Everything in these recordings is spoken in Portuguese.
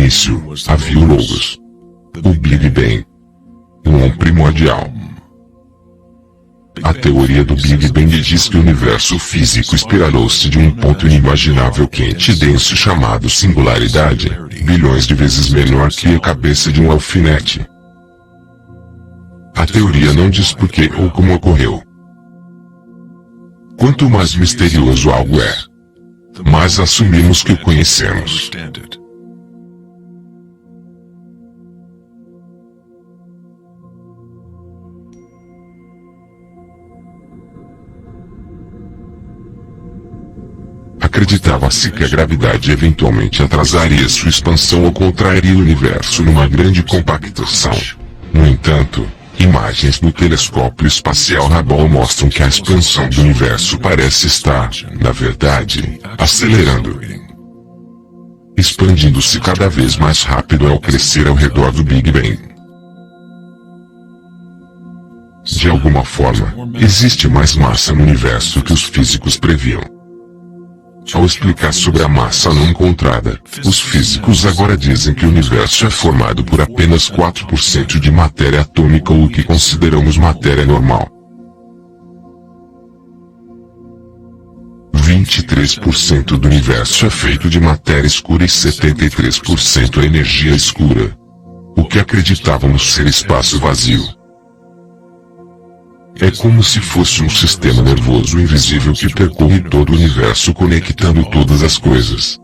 início, havia o Logos, o Big Bang, o primordial. A teoria do Big Bang diz que o universo físico espiralou-se de um ponto inimaginável quente e denso chamado singularidade, bilhões de vezes menor que a cabeça de um alfinete. A teoria não diz por que ou como ocorreu. Quanto mais misterioso algo é, mais assumimos que o conhecemos. Acreditava-se que a gravidade eventualmente atrasaria sua expansão ou contrairia o universo numa grande compactação. No entanto, imagens do telescópio espacial Hubble mostram que a expansão do universo parece estar, na verdade, acelerando, expandindo-se cada vez mais rápido ao crescer ao redor do Big Bang. De alguma forma, existe mais massa no universo que os físicos previam. Ao explicar sobre a massa não encontrada, os físicos agora dizem que o universo é formado por apenas 4% de matéria atômica ou o que consideramos matéria normal. 23% do universo é feito de matéria escura e 73% é energia escura. O que acreditávamos ser espaço vazio. É como se fosse um sistema nervoso invisível que percorre todo o universo conectando todas as coisas.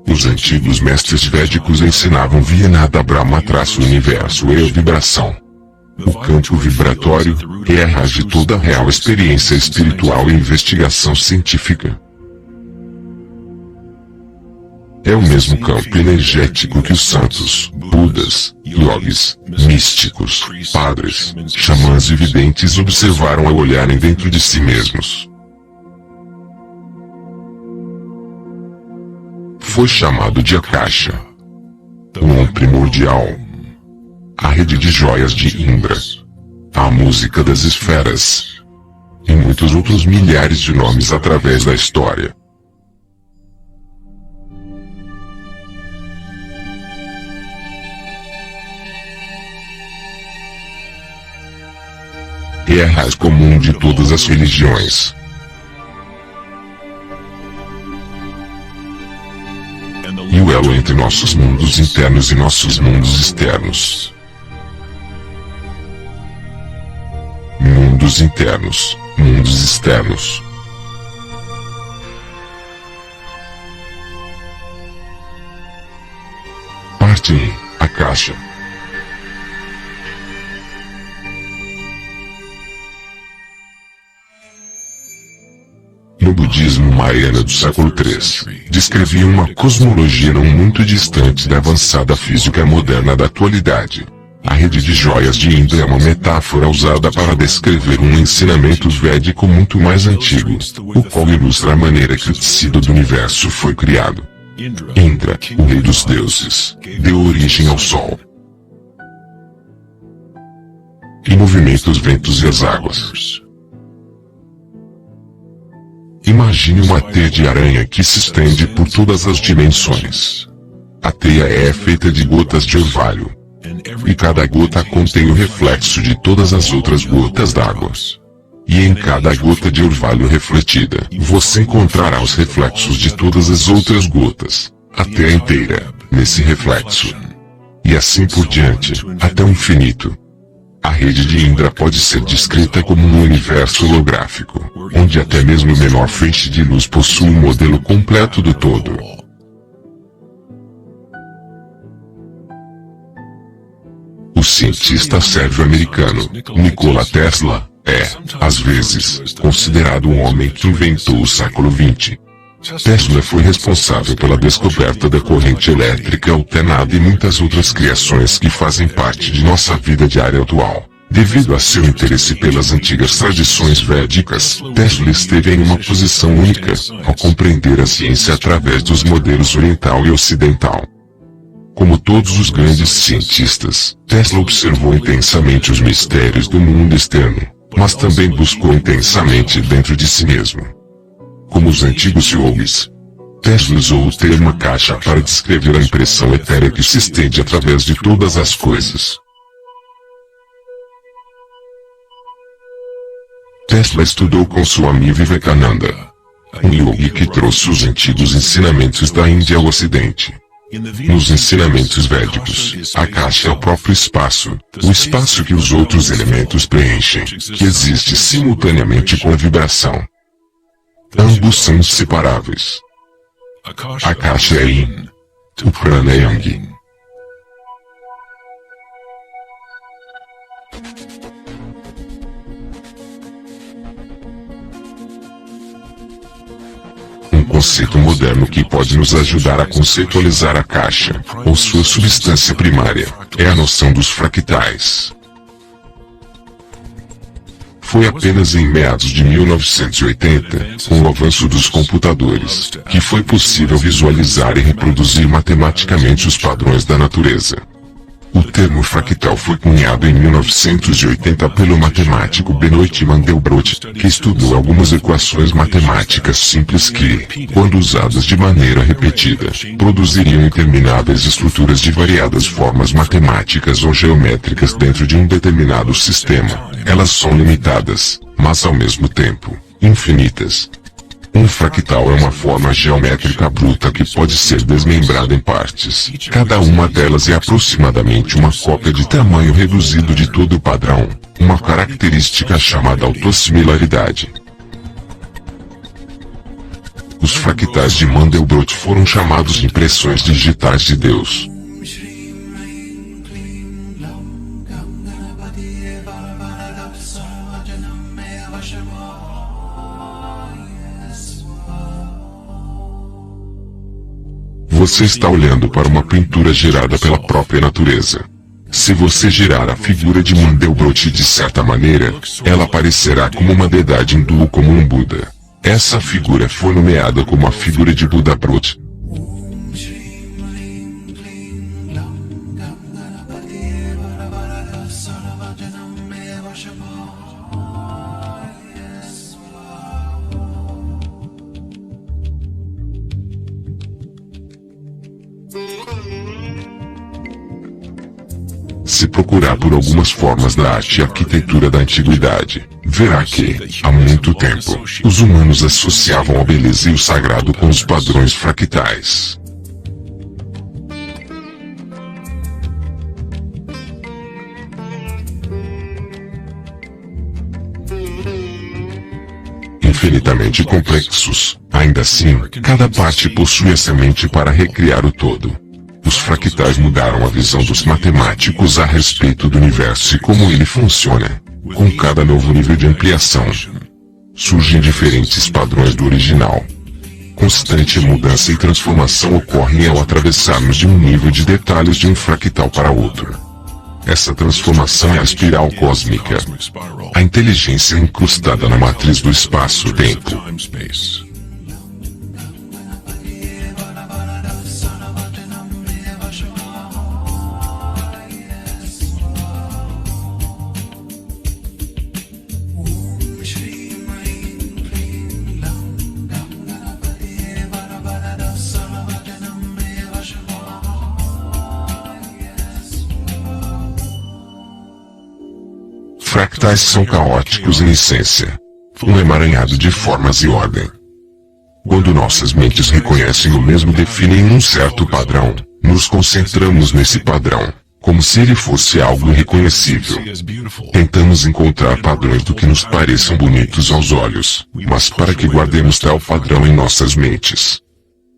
Os antigos mestres védicos ensinavam Vienada Brahma-o universo e a vibração. O campo vibratório é a raiz de toda a real experiência espiritual e investigação científica. É o mesmo campo energético que os santos, budas, yogis, místicos, padres, xamãs e videntes observaram ao olharem dentro de si mesmos. Foi chamado de Akasha, o primordial, a rede de joias de Indra, a música das esferas, e muitos outros milhares de nomes através da história. É a raiz comum de todas as religiões. E o elo entre nossos mundos internos e nossos mundos externos. Mundos internos, mundos externos. Parte 1. Akasha. No budismo Mahayana do século III, descrevia uma cosmologia não muito distante da avançada física moderna da atualidade. A rede de joias de Indra é uma metáfora usada para descrever um ensinamento védico muito mais antigo, o qual ilustra a maneira que o tecido do universo foi criado. Indra, o rei dos deuses, deu origem ao Sol. E movimenta os ventos e as águas. Imagine uma teia de aranha que se estende por todas as dimensões. A teia é feita de gotas de orvalho. E cada gota contém o reflexo de todas as outras gotas d'água. E em cada gota de orvalho refletida, você encontrará os reflexos de todas as outras gotas, a teia inteira, nesse reflexo. E assim por diante, até o infinito. A rede de Indra pode ser descrita como um universo holográfico, onde até mesmo o menor feixe de luz possui um modelo completo do todo. O cientista sérvio-americano, Nikola Tesla, é, às vezes, considerado o homem que inventou o século XX. Tesla foi responsável pela descoberta da corrente elétrica alternada e muitas outras criações que fazem parte de nossa vida diária atual. Devido a seu interesse pelas antigas tradições védicas, Tesla esteve em uma posição única, ao compreender a ciência através dos modelos oriental e ocidental. Como todos os grandes cientistas, Tesla observou intensamente os mistérios do mundo externo, mas também buscou intensamente dentro de si mesmo. como os antigos yogis. Tesla usou o termo caixa para descrever a impressão etérea que se estende através de todas as coisas. Tesla estudou com Swami Vivekananda, um yogi que trouxe os antigos ensinamentos da Índia ao Ocidente. Nos ensinamentos védicos, a caixa é o próprio espaço, o espaço que os outros elementos preenchem, que existe simultaneamente com a vibração. Ambos são inseparáveis. A caixa é Yin, o prana é Yang. Um conceito moderno que pode nos ajudar a conceitualizar a caixa, ou sua substância primária, é a noção dos fractais. Foi apenas em meados de 1980, com o avanço dos computadores, que foi possível visualizar e reproduzir matematicamente os padrões da natureza. O termo fractal foi cunhado em 1980 pelo matemático Benoit Mandelbrot, que estudou algumas equações matemáticas simples que, quando usadas de maneira repetida, produziriam intermináveis estruturas de variadas formas matemáticas ou geométricas dentro de um determinado sistema. Elas são limitadas, mas ao mesmo tempo, infinitas. Um fractal é uma forma geométrica bruta que pode ser desmembrada em partes. Cada uma delas é aproximadamente uma cópia de tamanho reduzido de todo o padrão, uma característica chamada autossimilaridade. Os fractais de Mandelbrot foram chamados de impressões digitais de Deus. Você está olhando para uma pintura gerada pela própria natureza. Se você girar a figura de Mandelbrot de certa maneira, ela aparecerá como uma deidade hindu ou como um Buda. Essa figura foi nomeada como a figura de Buda Brot. Se procurar por algumas formas da arte e arquitetura da antiguidade, verá que, há muito tempo, os humanos associavam a beleza e o sagrado com os padrões fractais. Infinitamente complexos, ainda assim, cada parte possui a semente para recriar o todo. Os fractais mudaram a visão dos matemáticos a respeito do universo e como ele funciona. Com cada novo nível de ampliação, surgem diferentes padrões do original. Constante mudança e transformação ocorrem ao atravessarmos de um nível de detalhes de um fractal para outro. Essa transformação é a espiral cósmica. A inteligência incrustada na matriz do espaço-tempo. Fractais são caóticos em essência, um emaranhado de formas e ordem. Quando nossas mentes reconhecem o mesmo definem um certo padrão, nos concentramos nesse padrão, como se ele fosse algo irreconhecível. Tentamos encontrar padrões do que nos pareçam bonitos aos olhos, mas para que guardemos tal padrão em nossas mentes,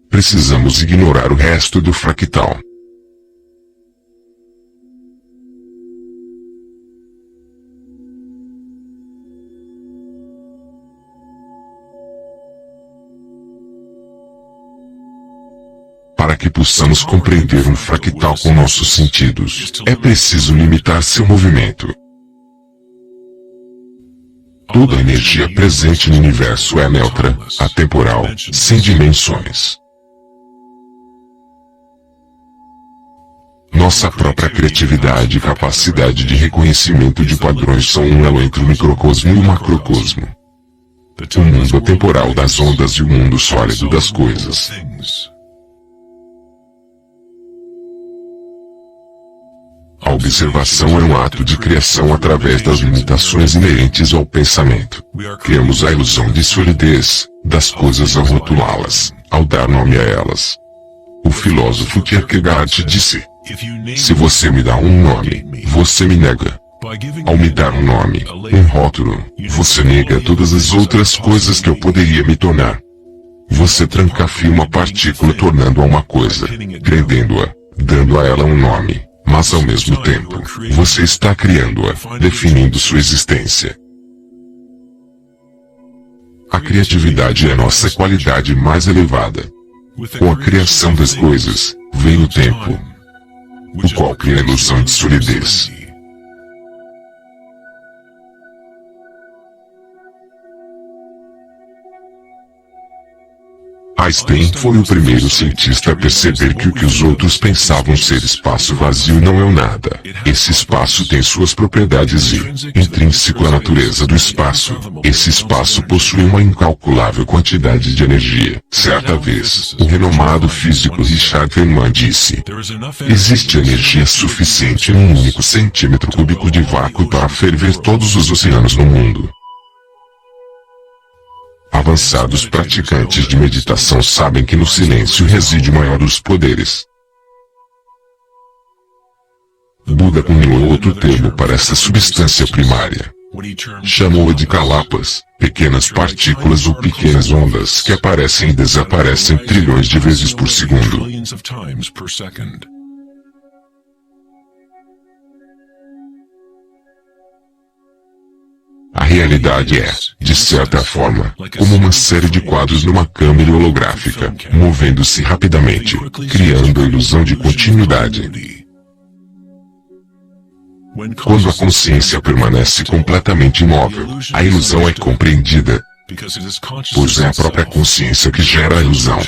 precisamos ignorar o resto do fractal. Para que possamos compreender um fractal com nossos sentidos, é preciso limitar seu movimento. Toda a energia presente no universo é neutra, atemporal, sem dimensões. Nossa própria criatividade e capacidade de reconhecimento de padrões são um elo entre o microcosmo e o macrocosmo. o mundo atemporal das ondas e o mundo sólido das coisas. A observação é um ato de criação através das limitações inerentes ao pensamento. Criamos a ilusão de solidez das coisas ao rotulá-las, ao dar nome a elas. O filósofo Kierkegaard disse: se você me dá um nome, você me nega. Ao me dar um nome, um rótulo, você nega todas as outras coisas que eu poderia me tornar. Você trancafia uma partícula tornando-a uma coisa, prendendo-a, dando a ela um nome. Mas ao mesmo tempo, você está criando-a, definindo sua existência. A criatividade é nossa qualidade mais elevada. Com a criação das coisas, vem o tempo, o qual cria a ilusão de solidez. Einstein foi o primeiro cientista a perceber que o que os outros pensavam ser espaço vazio não é o nada. Esse espaço tem suas propriedades e, intrínseco à natureza do espaço, esse espaço possui uma incalculável quantidade de energia. Certa vez, o renomado físico Richard Feynman disse: existe energia suficiente em um único centímetro cúbico de vácuo para ferver todos os oceanos no mundo. Avançados praticantes de meditação sabem que no silêncio reside o maior dos poderes. Buda cunhou outro termo para essa substância primária. Chamou-a de kalapas, pequenas partículas ou pequenas ondas que aparecem e desaparecem trilhões de vezes por segundo. A realidade é, de certa forma, como uma série de quadros numa câmera holográfica, movendo-se rapidamente, criando a ilusão de continuidade. Quando a consciência permanece completamente imóvel, a ilusão é compreendida, pois é a própria consciência que gera a ilusão.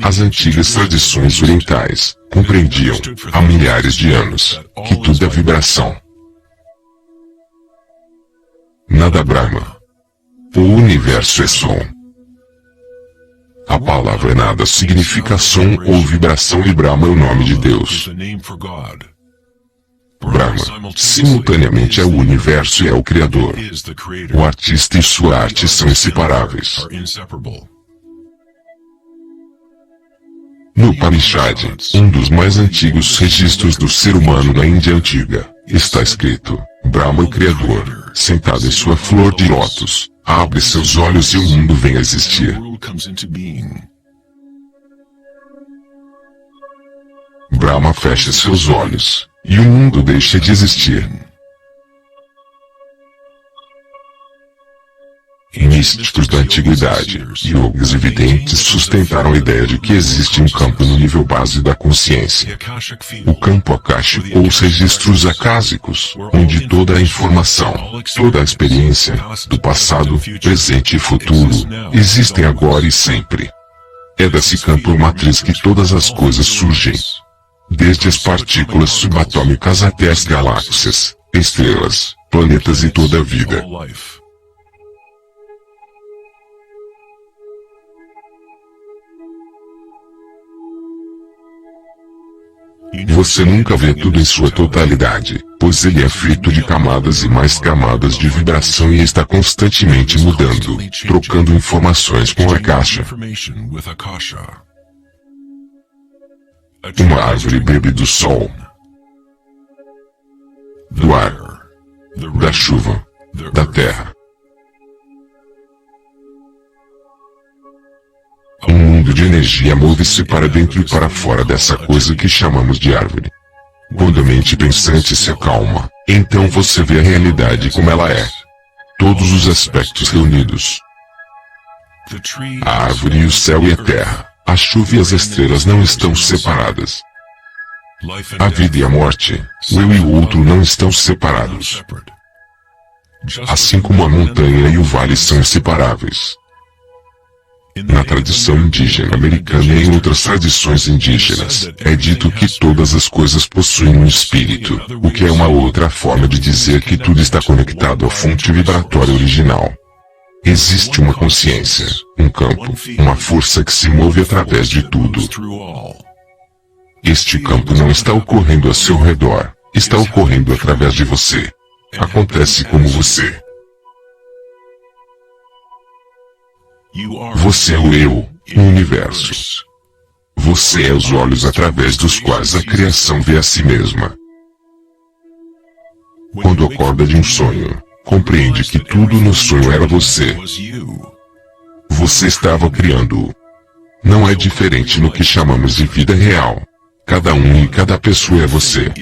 As antigas tradições orientais compreendiam, há milhares de anos, que tudo é vibração. Nada Brahma. O universo é som. A palavra nada significa som ou vibração e Brahma é o nome de Deus. Brahma, simultaneamente é o universo e é o Criador. O artista e sua arte são inseparáveis. No Upanishad, um dos mais antigos registros do ser humano na Índia antiga, está escrito: Brahma, o Criador, sentado em sua flor de lótus, abre seus olhos e o mundo vem a existir. Brahma fecha seus olhos, e o mundo deixa de existir. Místicos da antiguidade, yogis e videntes sustentaram a ideia de que existe um campo no nível base da consciência. O campo akáshico ou os registros acásicos, onde toda a informação, toda a experiência, do passado, presente e futuro, existem agora e sempre. É desse campo matriz que todas as coisas surgem. Desde as partículas subatômicas até as galáxias, estrelas, planetas e toda a vida. Você nunca vê tudo em sua totalidade, pois ele é feito de camadas e mais camadas de vibração e está constantemente mudando, trocando informações com a caixa. Uma árvore bebe do sol, do ar, da chuva, da terra. Um mundo de energia move-se para dentro e para fora dessa coisa que chamamos de árvore. Quando a mente pensante se acalma, então você vê a realidade como ela é. Todos os aspectos reunidos. A árvore e o céu e a terra, a chuva e as estrelas não estão separadas. A vida e a morte, o eu e o outro não estão separados. Assim como a montanha e o vale são inseparáveis. Na tradição indígena americana e em outras tradições indígenas, é dito que todas as coisas possuem um espírito, o que é uma outra forma de dizer que tudo está conectado à fonte vibratória original. Existe uma consciência, um campo, uma força que se move através de tudo. Este campo não está ocorrendo a seu redor, está ocorrendo através de você. Acontece como você. Você é o eu, o universo. Você é os olhos através dos quais a criação vê a si mesma. Quando acorda de um sonho, compreende que tudo no sonho era você. Você estava criando-o. Não é diferente no que chamamos de vida real. Cada um e cada pessoa é você.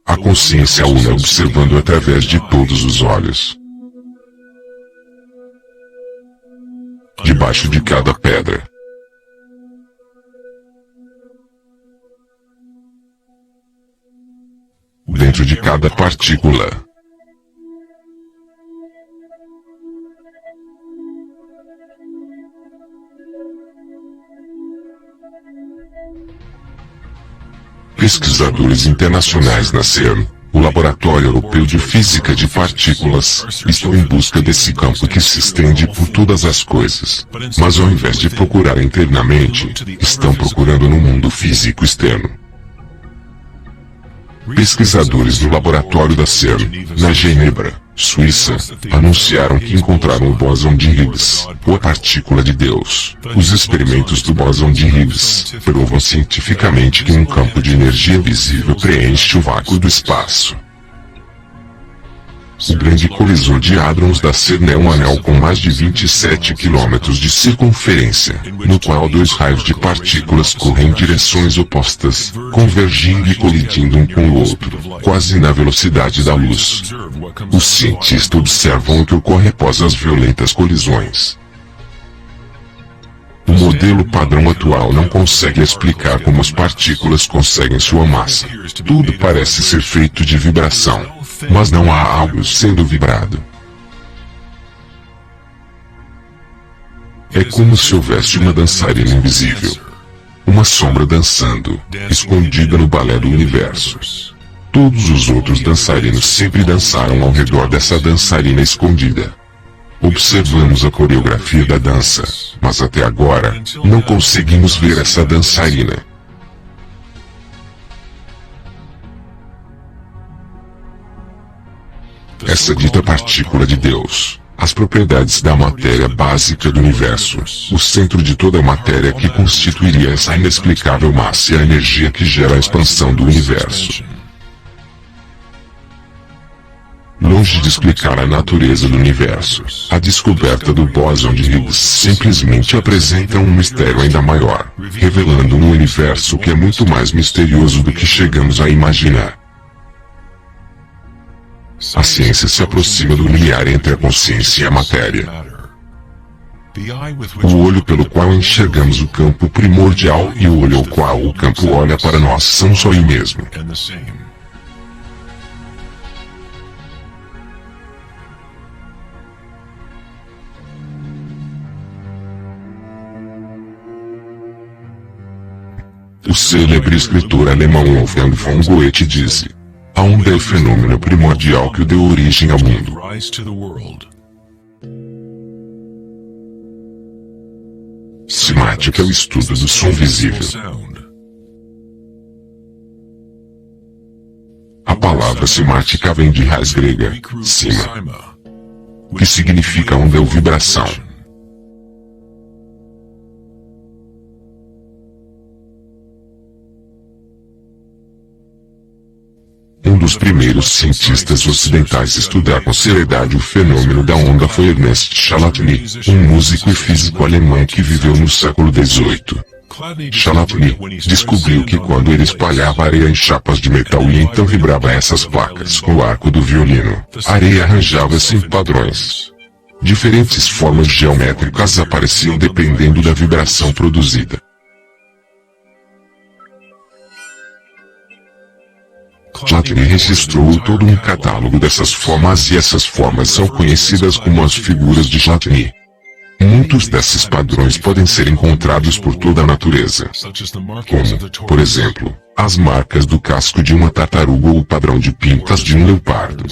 A consciência una observando através de todos os olhos. Debaixo de cada pedra. Dentro de cada partícula. Pesquisadores internacionais na CERN, o Laboratório Europeu de Física de Partículas, estão em busca desse campo que se estende por todas as coisas. Mas ao invés de procurar internamente, estão procurando no mundo físico externo. Pesquisadores do laboratório da CERN, na Genebra, Suíça, anunciaram que encontraram o bóson de Higgs, ou a partícula de Deus. Os experimentos do bóson de Higgs provam cientificamente que um campo de energia visível preenche o vácuo do espaço. O grande colisor de hadrons da CERN é um anel com mais de 27 km de circunferência, no qual dois raios de partículas correm em direções opostas, convergindo e colidindo um com o outro, quase na velocidade da luz. Os cientistas observam o que ocorre após as violentas colisões. O modelo padrão atual não consegue explicar como as partículas conseguem sua massa. Tudo parece ser feito de vibração, mas não há algo sendo vibrado. É como se houvesse uma dançarina invisível. Uma sombra dançando, escondida no balé do universo. Todos os outros dançarinos sempre dançaram ao redor dessa dançarina escondida. Observamos a coreografia da dança, mas até agora, não conseguimos ver essa dançarina. Essa dita partícula de Deus, as propriedades da matéria básica do universo, o centro de toda a matéria que constituiria essa inexplicável massa e a energia que gera a expansão do universo. Longe de explicar a natureza do universo, a descoberta do bóson de Higgs simplesmente apresenta um mistério ainda maior, revelando um universo que é muito mais misterioso do que chegamos a imaginar. A ciência se aproxima do limiar entre a consciência e a matéria. O olho pelo qual enxergamos o campo primordial e o olho ao qual o campo olha para nós são só o mesmo. O célebre escritor alemão Wolfgang von Goethe disse: a onda é o fenômeno primordial que deu origem ao mundo. Simática é o estudo do som visível. A palavra simática vem de raiz grega, sima, que significa onda ou vibração. Um dos primeiros cientistas ocidentais a estudar com seriedade o fenômeno da onda foi Ernest Chladni, um músico e físico alemão que viveu no século XVIII. Chladni descobriu que quando ele espalhava areia em chapas de metal e então vibrava essas placas com o arco do violino, a areia arranjava-se em padrões. Diferentes formas geométricas apareciam dependendo da vibração produzida. Chladni registrou todo um catálogo dessas formas e essas formas são conhecidas como as figuras de Chladni. Muitos desses padrões podem ser encontrados por toda a natureza, como, por exemplo, as marcas do casco de uma tartaruga ou o padrão de pintas de um leopardo.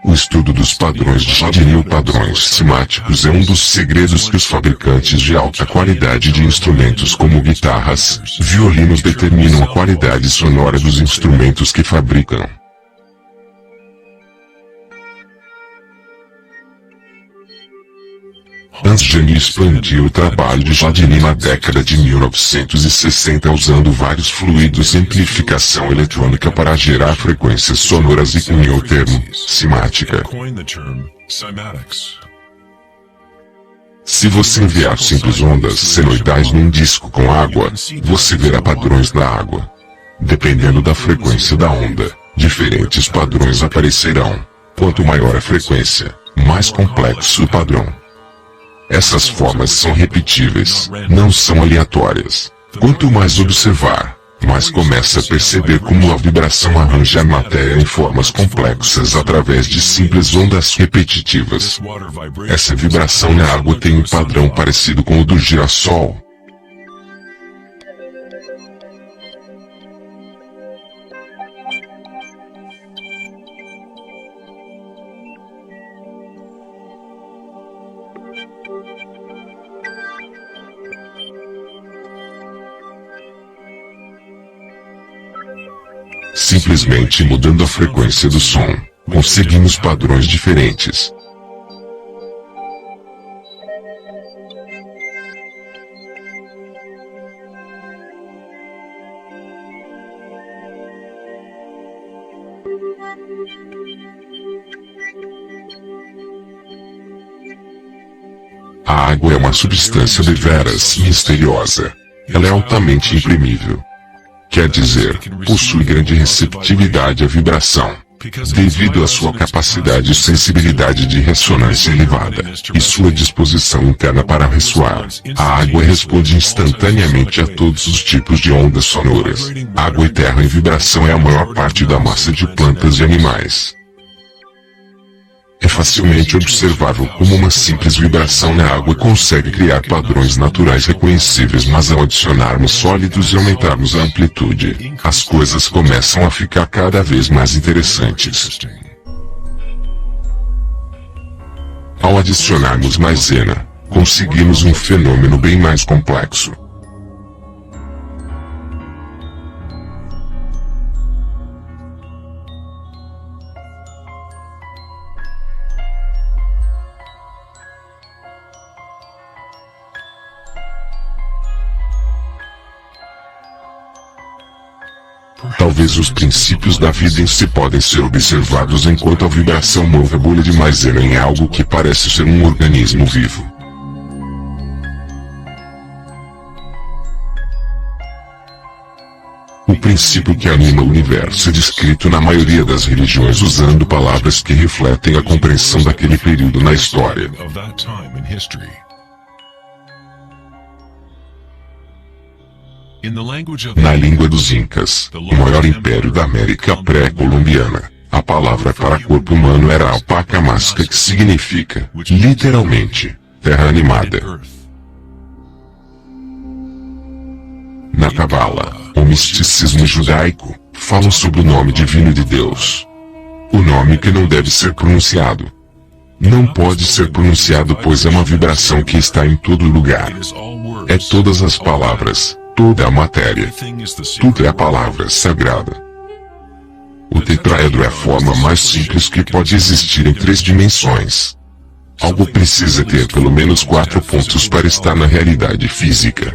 O estudo dos padrões de Chladni ou padrões simáticos é um dos segredos que os fabricantes de alta qualidade de instrumentos como guitarras, violinos determinam a qualidade sonora dos instrumentos que fabricam. Hans Janny expandiu o trabalho de Chladni na década de 1960 usando vários fluidos de amplificação eletrônica para gerar frequências sonoras e cunhou o termo simática. Se você enviar simples ondas senoidais num disco com água, você verá padrões na água. Dependendo da frequência da onda, diferentes padrões aparecerão. Quanto maior a frequência, mais complexo o padrão. Essas formas são repetíveis, não são aleatórias. Quanto mais observar, mais começa a perceber como a vibração arranja a matéria em formas complexas através de simples ondas repetitivas. Essa vibração na água tem um padrão parecido com o do girassol. Simplesmente mudando a frequência do som, conseguimos padrões diferentes. A água é uma substância deveras misteriosa. Ela é altamente imprimível. Quer dizer, possui grande receptividade à vibração, devido à sua capacidade e sensibilidade de ressonância elevada, e sua disposição interna para ressoar. A água responde instantaneamente a todos os tipos de ondas sonoras. Água e terra em vibração é a maior parte da massa de plantas e animais. É facilmente observável como uma simples vibração na água consegue criar padrões naturais reconhecíveis, mas ao adicionarmos sólidos e aumentarmos a amplitude, as coisas começam a ficar cada vez mais interessantes. Ao adicionarmos maisena, conseguimos um fenômeno bem mais complexo. Talvez os princípios da vida em si podem ser observados enquanto a vibração move a bolha de maisena em algo que parece ser um organismo vivo. O princípio que anima o universo é descrito na maioria das religiões usando palavras que refletem a compreensão daquele período na história. Na língua dos Incas, o maior império da América pré-colombiana, a palavra para corpo humano era alpacamasca, que significa, literalmente, terra animada. Na Cabala, o misticismo judaico, fala sobre o nome divino de Deus. O nome que não deve ser pronunciado. Não pode ser pronunciado pois é uma vibração que está em todo lugar. É todas as palavras. Toda a matéria. Tudo é a palavra sagrada. O tetraedro é a forma mais simples que pode existir em 3 dimensões. Algo precisa ter pelo menos 4 pontos para estar na realidade física.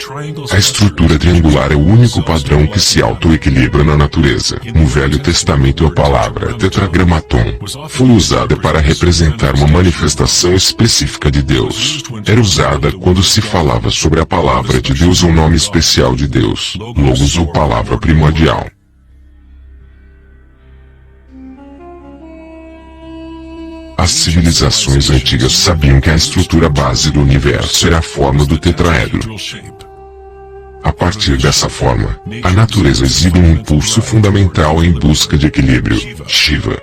A estrutura triangular é o único padrão que se autoequilibra na natureza. No Velho Testamento, a palavra tetragramaton foi usada para representar uma manifestação específica de Deus. Era usada quando se falava sobre a palavra de Deus ou nome especial de Deus, logos ou palavra primordial. As civilizações antigas sabiam que a estrutura base do universo era a forma do tetraedro. A partir dessa forma, a natureza exibe um impulso fundamental em busca de equilíbrio, Shiva.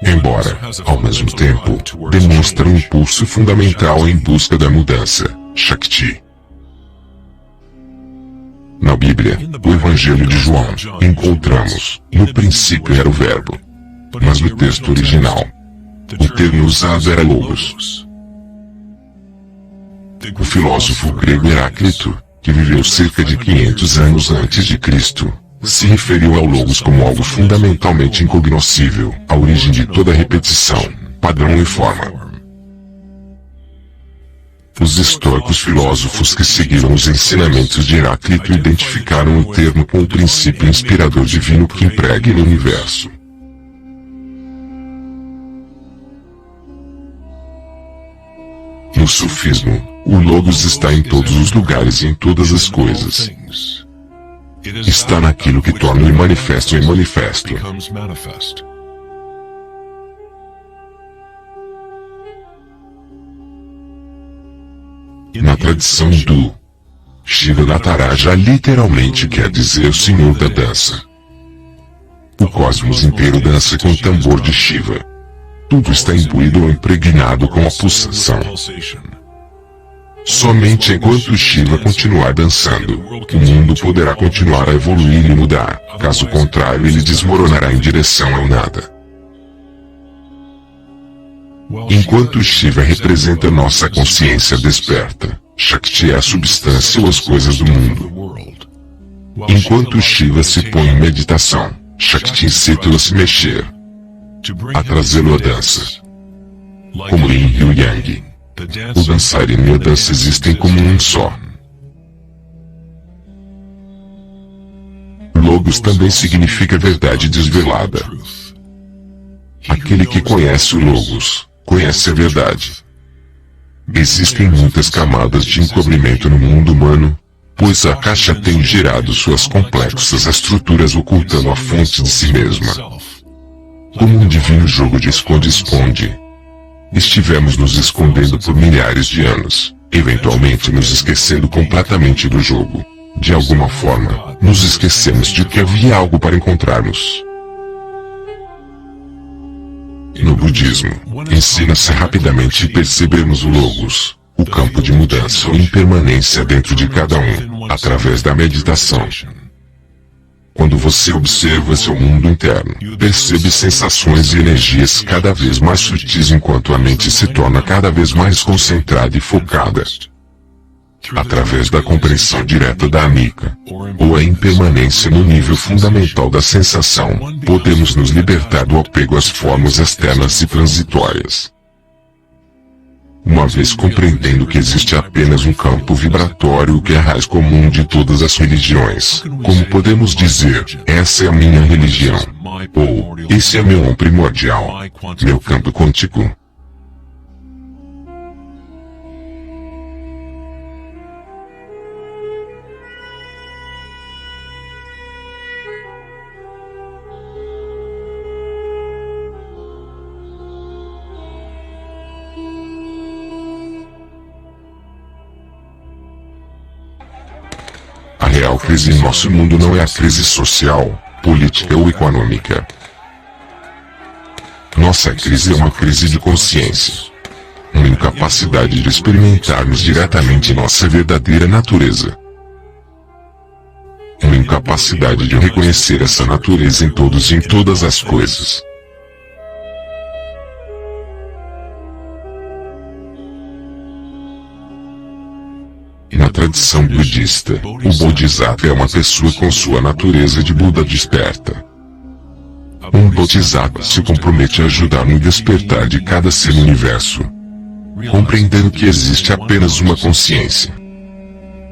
Embora, ao mesmo tempo, demonstra um impulso fundamental em busca da mudança, Shakti. Na Bíblia, o Evangelho de João, encontramos, no princípio era o Verbo. Mas no texto original, o termo usado era logos. O filósofo grego Heráclito, que viveu cerca de 500 anos antes de Cristo, se referiu ao logos como algo fundamentalmente incognoscível, a origem de toda repetição, padrão e forma. Os estoicos filósofos que seguiram os ensinamentos de Heráclito identificaram o termo com o princípio inspirador divino que impregna o universo. No sufismo, o Logos está em todos os lugares e em todas as coisas. Está naquilo que torna o imanifesto em manifesto. Na tradição hindu, Shiva Nataraja literalmente quer dizer Senhor da Dança. O cosmos inteiro dança com o tambor de Shiva. Tudo está imbuído ou impregnado com a pulsação. Somente enquanto Shiva continuar dançando, o mundo poderá continuar a evoluir e mudar, caso contrário ele desmoronará em direção ao nada. Enquanto Shiva representa nossa consciência desperta, Shakti é a substância ou as coisas do mundo. Enquanto Shiva se põe em meditação, Shakti incita-o a se mexer, a trazê-lo à dança. Como Yin e o Yang, o dançarino e a dança existem como um só. Logos também significa verdade desvelada. Aquele que conhece o Logos, conhece a verdade. Existem muitas camadas de encobrimento no mundo humano, pois a caixa tem gerado suas complexas estruturas ocultando a fonte de si mesma. Como um divino jogo de esconde-esconde. Estivemos nos escondendo por milhares de anos, eventualmente nos esquecendo completamente do jogo. De alguma forma, nos esquecemos de que havia algo para encontrarmos. No budismo, ensina-se rapidamente percebermos o Logos, o campo de mudança ou impermanência dentro de cada um, através da meditação. Quando você observa seu mundo interno, percebe sensações e energias cada vez mais sutis enquanto a mente se torna cada vez mais concentrada e focada. Através da compreensão direta da anicca, ou a impermanência no nível fundamental da sensação, podemos nos libertar do apego às formas externas e transitórias. Uma vez compreendendo que existe apenas um campo vibratório que é a raiz comum de todas as religiões, como podemos dizer, essa é a minha religião, ou, esse é meu eu primordial, meu campo quântico. A real crise em nosso mundo não é a crise social, política ou econômica. Nossa crise é uma crise de consciência. Uma incapacidade de experimentarmos diretamente nossa verdadeira natureza. Uma incapacidade de reconhecer essa natureza em todos e em todas as coisas. Na tradição budista, o Bodhisattva é uma pessoa com sua natureza de Buda desperta. Um Bodhisattva se compromete a ajudar no despertar de cada ser no universo. compreendendo que existe apenas uma consciência.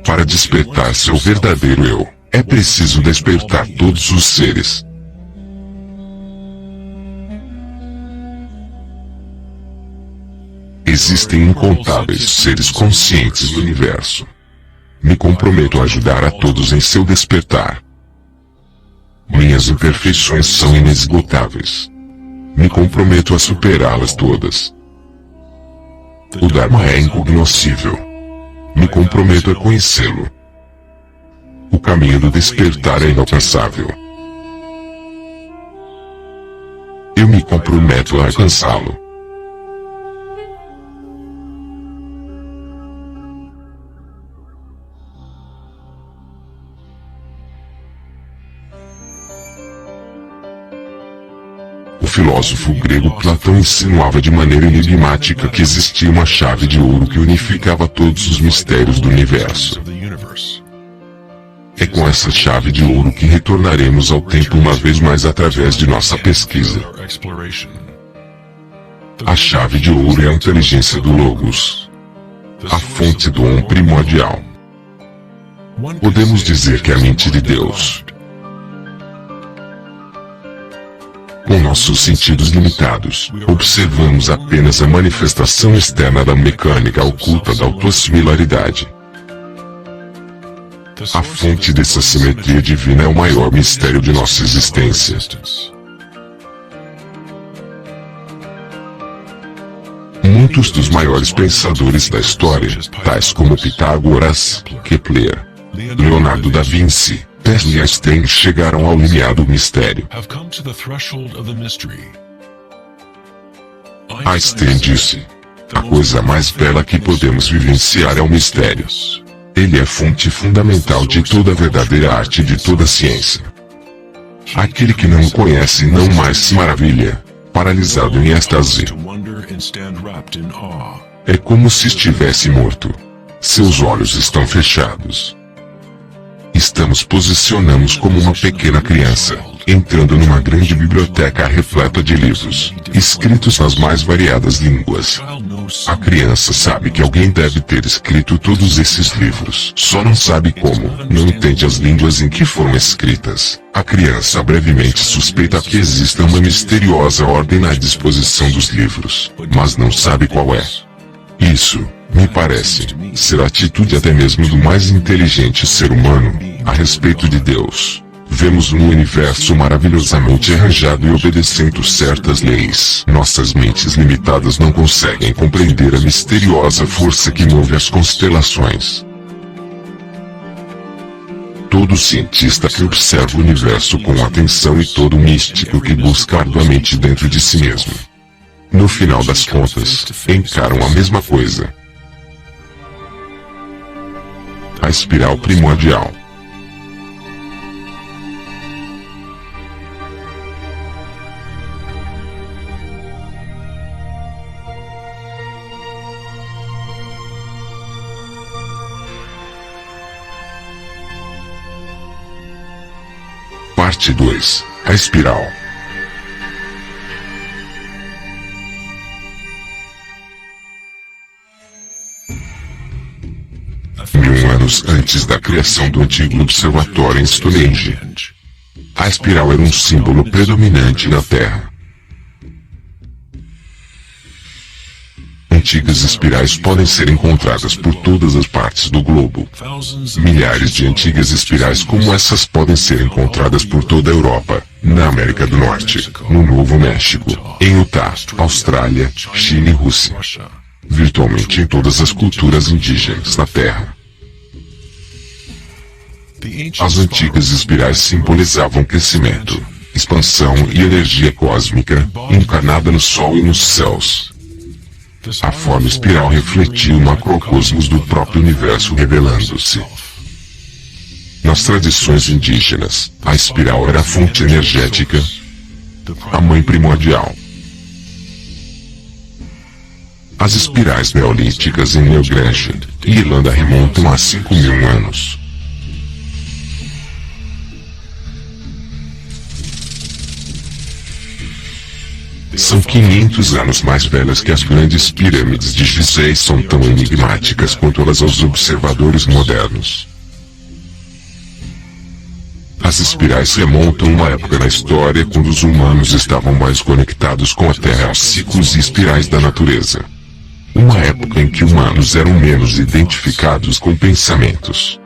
Para despertar seu verdadeiro eu, é preciso despertar todos os seres. Existem incontáveis seres conscientes do universo. Me comprometo a ajudar a todos em seu despertar. Minhas imperfeições são inesgotáveis. Me comprometo a superá-las todas. O Dharma é incognoscível. Me comprometo a conhecê-lo. O caminho do despertar é inalcançável. Eu me comprometo a alcançá-lo. O filósofo grego Platão insinuava de maneira enigmática que existia uma chave de ouro que unificava todos os mistérios do universo. É com essa chave de ouro que retornaremos ao tempo uma vez mais através de nossa pesquisa. A chave de ouro é a inteligência do Logos, a fonte do Om primordial. Podemos dizer que é a mente de Deus. Com nossos sentidos limitados, observamos apenas a manifestação externa da mecânica oculta da autossimilaridade. A fonte dessa simetria divina é o maior mistério de nossa existência. Muitos dos maiores pensadores da história, tais como Pitágoras, Kepler, Leonardo da Vinci, Tesla e Einstein, chegaram ao limiar do mistério. Einstein disse: a coisa mais bela que podemos vivenciar é o mistério. Ele é fonte fundamental de toda a verdadeira arte e de toda a ciência. Aquele que não o conhece não mais se maravilha, paralisado em êxtase. É como se estivesse morto. Seus olhos estão fechados. Posicionamos como uma pequena criança, entrando numa grande biblioteca repleta de livros, escritos nas mais variadas línguas. A criança sabe que alguém deve ter escrito todos esses livros, só não sabe como, não entende as línguas em que foram escritas. A criança brevemente suspeita que exista uma misteriosa ordem na disposição dos livros, mas não sabe qual é. Isso, me parece, ser a atitude até mesmo do mais inteligente ser humano, a respeito de Deus. Vemos um universo maravilhosamente arranjado e obedecendo certas leis. Nossas mentes limitadas não conseguem compreender a misteriosa força que move as constelações. Todo cientista que observa o universo com atenção e todo místico que busca arduamente dentro de si mesmo, no final das contas, encaram a mesma coisa. A espiral primordial. Parte 2. A espiral. Mil anos antes da criação do antigo observatório em Stonehenge, a espiral era um símbolo predominante na Terra. Antigas espirais podem ser encontradas por todas as partes do globo. Milhares de antigas espirais como essas podem ser encontradas por toda a Europa, na América do Norte, no Novo México, em Utah, Austrália, China e Rússia. Virtualmente em todas as culturas indígenas da Terra. As antigas espirais simbolizavam crescimento, expansão e energia cósmica, encarnada no Sol e nos céus. A forma espiral refletia o macrocosmos do próprio universo revelando-se. Nas tradições indígenas, a espiral era a fonte energética, a mãe primordial. As espirais neolíticas em New Grange, Irlanda remontam a 5.000 anos. São 500 anos mais velhas que as grandes pirâmides de Gizé e são tão enigmáticas quanto elas aos observadores modernos. As espirais remontam uma época na história quando os humanos estavam mais conectados com a Terra aos ciclos e espirais da natureza. Uma época em que humanos eram menos identificados com pensamentos.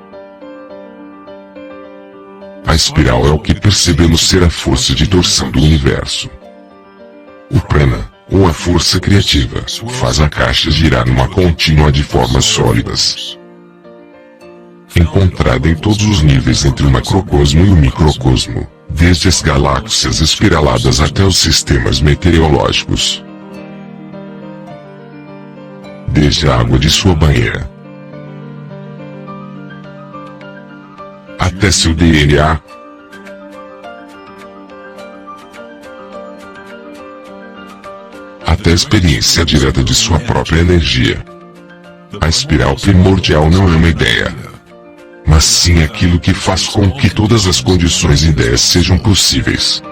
A espiral é o que percebemos ser a força de torção do universo. O prana, ou a força criativa, faz a caixa girar numa contínua de formas sólidas. Encontrada em todos os níveis entre o macrocosmo e o microcosmo, desde as galáxias espiraladas até os sistemas meteorológicos. Desde a água de sua banheira até seu DNA. Até a experiência direta de sua própria energia. A espiral primordial não é uma ideia, mas sim aquilo que faz com que todas as condições e ideias sejam possíveis.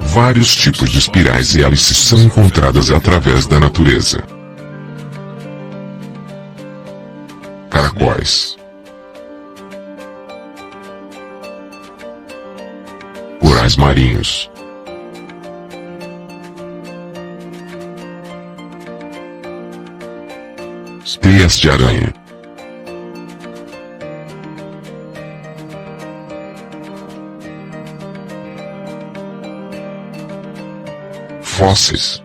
Vários tipos de espirais e hélices são encontradas através da natureza. Caracóis, corais marinhos, teias de aranha, fósseis,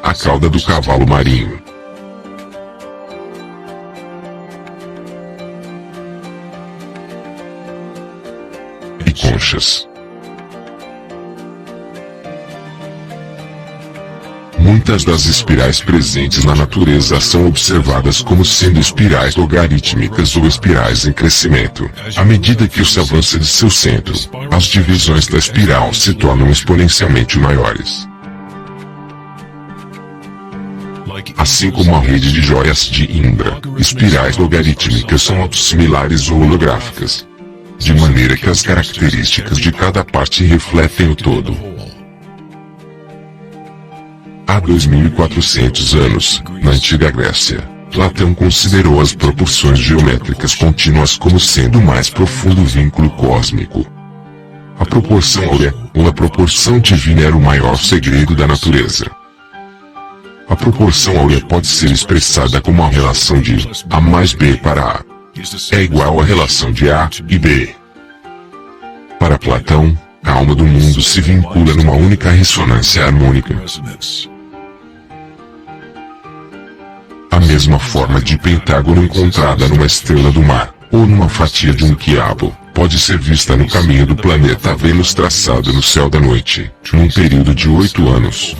a cauda do cavalo marinho, e conchas. Muitas das espirais presentes na natureza são observadas como sendo espirais logarítmicas ou espirais em crescimento. À medida que se avança de seu centro, as divisões da espiral se tornam exponencialmente maiores. Assim como a rede de joias de Indra, espirais logarítmicas são autossimilares ou holográficas, de maneira que as características de cada parte refletem o todo. Há 2.400 anos, na antiga Grécia, Platão considerou as proporções geométricas contínuas como sendo o mais profundo vínculo cósmico. A proporção áurea, ou a proporção divina, era o maior segredo da natureza. A proporção áurea pode ser expressada como a relação de A mais B para A é igual à relação de A e B. Para Platão, a alma do mundo se vincula numa única ressonância harmônica. A mesma forma de pentágono encontrada numa estrela do mar, ou numa fatia de um quiabo, pode ser vista no caminho do planeta Vênus traçado no céu da noite, num período de 8 anos.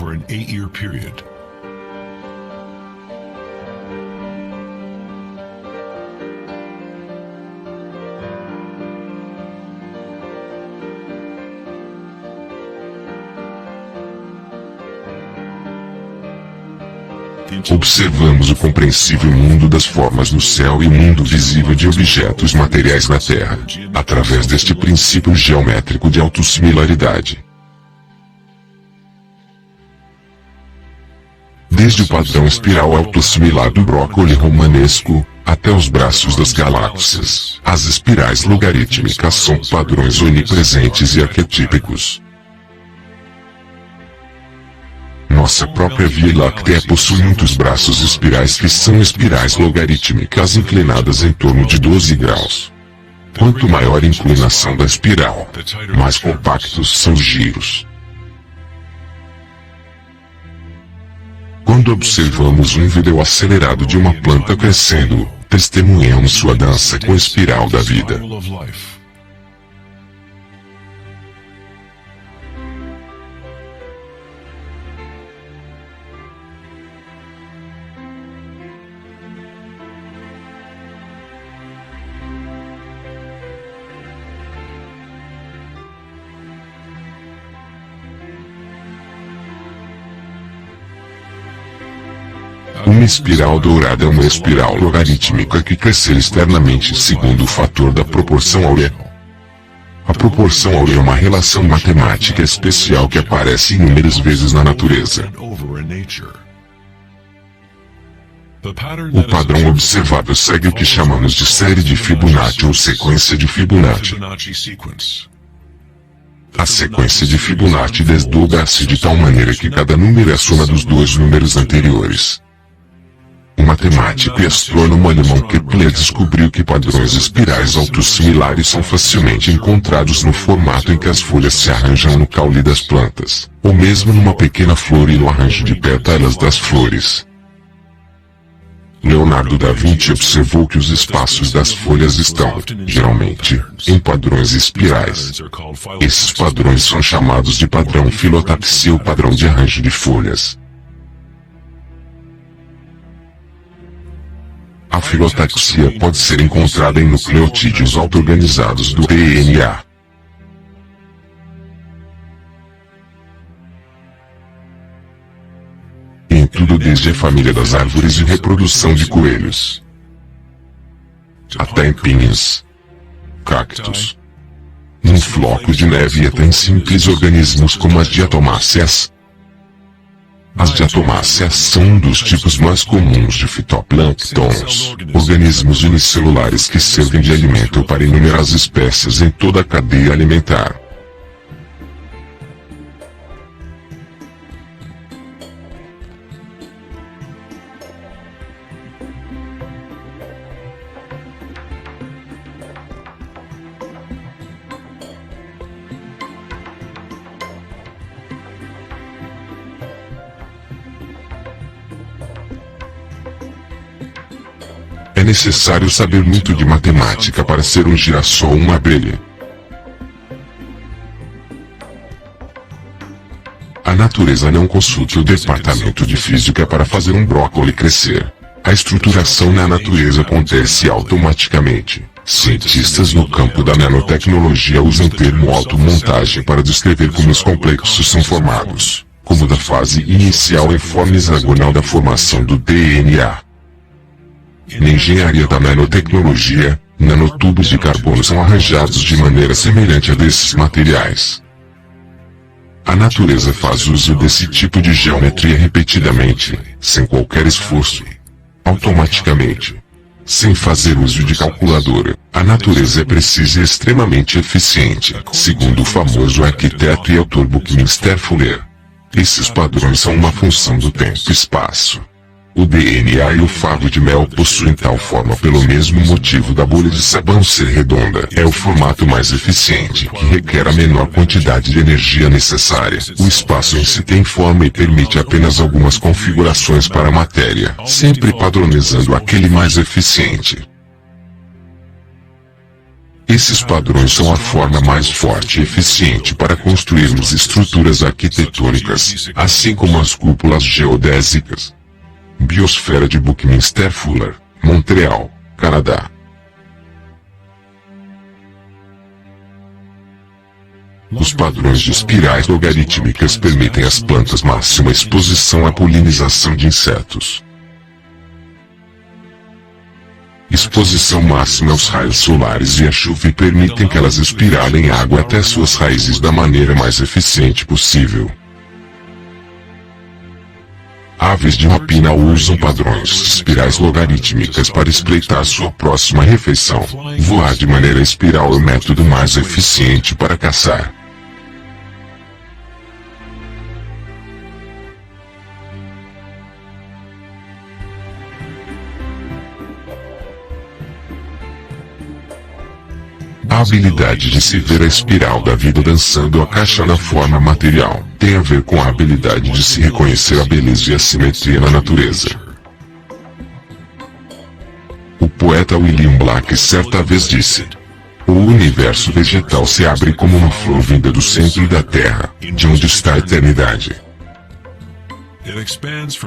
Observamos o compreensível mundo das formas no céu e o mundo visível de objetos materiais na Terra, através deste princípio geométrico de autossimilaridade. Desde o padrão espiral autossimilar do brócoli romanesco, até os braços das galáxias, as espirais logarítmicas são padrões onipresentes e arquetípicos. Nossa própria Via Láctea possui muitos braços espirais que são espirais logarítmicas inclinadas em torno de 12 graus. Quanto maior a inclinação da espiral, mais compactos são os giros. Quando observamos um vídeo acelerado de uma planta crescendo, testemunhamos sua dança com a espiral da vida. Uma espiral dourada é uma espiral logarítmica que cresce externamente segundo o fator da proporção áurea. A proporção áurea é uma relação matemática especial que aparece inúmeras vezes na natureza. O padrão observado segue o que chamamos de série de Fibonacci ou sequência de Fibonacci. A sequência de Fibonacci desdobra-se de tal maneira que cada número é a soma dos dois números anteriores. O matemático e astrônomo alemão Kepler descobriu que padrões espirais autossimilares são facilmente encontrados no formato em que as folhas se arranjam no caule das plantas, ou mesmo numa pequena flor e no arranjo de pétalas das flores. Leonardo da Vinci observou que os espaços das folhas estão, geralmente, em padrões espirais. Esses padrões são chamados de padrão filotaxia ou padrão de arranjo de folhas. A filotaxia pode ser encontrada em nucleotídeos auto-organizados do DNA. Em tudo desde a família das árvores e reprodução de coelhos, até em pinhas, cactos, num floco de neve e até em simples organismos como as diatomáceas. As diatomáceas são um dos tipos mais comuns de fitoplânctons, organismos unicelulares que servem de alimento para inúmeras espécies em toda a cadeia alimentar. É necessário saber muito de matemática para ser um girassol ou uma abelha. A natureza não consulta o departamento de física para fazer um brócoli crescer. A estruturação na natureza acontece automaticamente. Cientistas no campo da nanotecnologia usam o termo automontagem para descrever como os complexos são formados, como da fase inicial em forma hexagonal da formação do DNA. Na engenharia da nanotecnologia, nanotubos de carbono são arranjados de maneira semelhante a desses materiais. A natureza faz uso desse tipo de geometria repetidamente, sem qualquer esforço. Automaticamente. Sem fazer uso de calculadora, a natureza é precisa e extremamente eficiente, segundo o famoso arquiteto e autor Buckminster Fuller. Esses padrões são uma função do tempo e espaço. O DNA e o favo de mel possuem tal forma pelo mesmo motivo da bolha de sabão ser redonda. É o formato mais eficiente, que requer a menor quantidade de energia necessária. O espaço em si tem forma e permite apenas algumas configurações para a matéria, sempre padronizando aquele mais eficiente. Esses padrões são a forma mais forte e eficiente para construirmos estruturas arquitetônicas, assim como as cúpulas geodésicas. Biosfera de Buckminster Fuller, Montreal, Canadá. Os padrões de espirais logarítmicas permitem às plantas máxima exposição à polinização de insetos. Exposição máxima aos raios solares e à chuva permitem que elas espiralem água até suas raízes da maneira mais eficiente possível. Aves de rapina usam padrões espirais logarítmicas para espreitar sua próxima refeição. Voar de maneira espiral é o método mais eficiente para caçar. A habilidade de se ver a espiral da vida dançando a caixa na forma material tem a ver com a habilidade de se reconhecer a beleza e a simetria na natureza. O poeta William Blake certa vez disse: "O universo vegetal se abre como uma flor vinda do centro da Terra, de onde está a eternidade.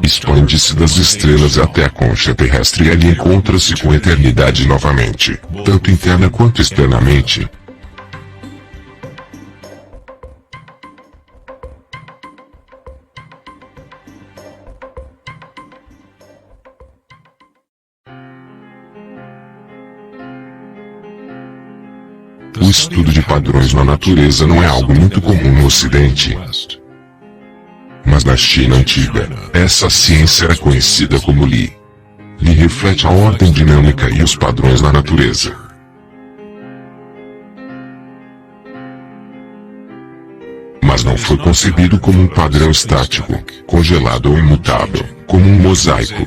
Expande-se das estrelas até a concha terrestre e ali encontra-se com a eternidade novamente, tanto interna quanto externamente." O estudo de padrões na natureza não é algo muito comum no Ocidente. Mas na China antiga, essa ciência era conhecida como Li. Li reflete a ordem dinâmica e os padrões na natureza. Mas não foi concebido como um padrão estático, congelado ou imutável, como um mosaico.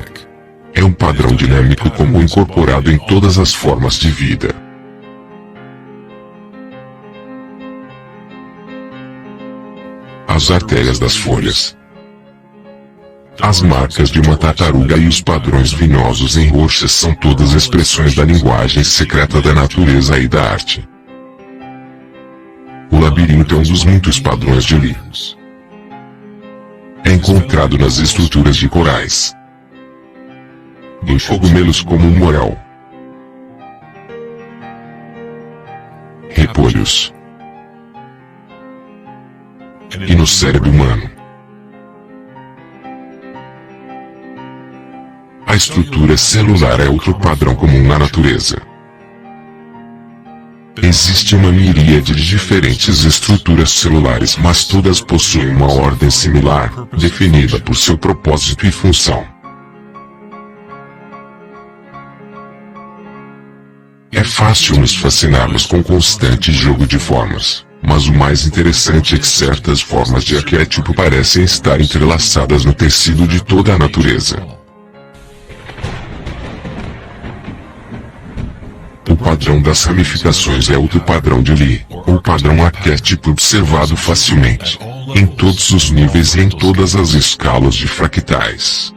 É um padrão dinâmico comum incorporado em todas as formas de vida. As artérias das folhas, as marcas de uma tartaruga e os padrões vinosos em rochas são todas expressões da linguagem secreta da natureza e da arte. O labirinto é um dos muitos padrões de Li. É encontrado nas estruturas de corais, em cogumelos como o morel, repolhos e no cérebro humano. A estrutura celular é outro padrão comum na natureza. Existe uma miríade de diferentes estruturas celulares, mas todas possuem uma ordem similar, definida por seu propósito e função. É fácil nos fascinarmos com o constante jogo de formas, mas o mais interessante é que certas formas de arquétipo parecem estar entrelaçadas no tecido de toda a natureza. O padrão das ramificações é outro padrão de Li, ou padrão arquétipo observado facilmente, em todos os níveis e em todas as escalas de fractais.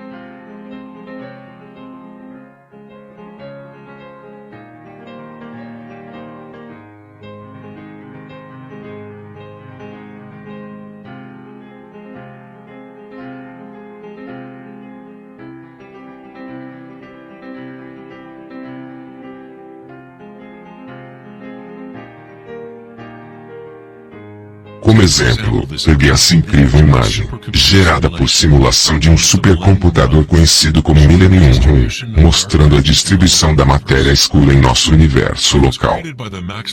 Como exemplo, peguei essa incrível imagem, gerada por simulação de um supercomputador conhecido como Millennium Room, mostrando a distribuição da matéria escura em nosso universo local.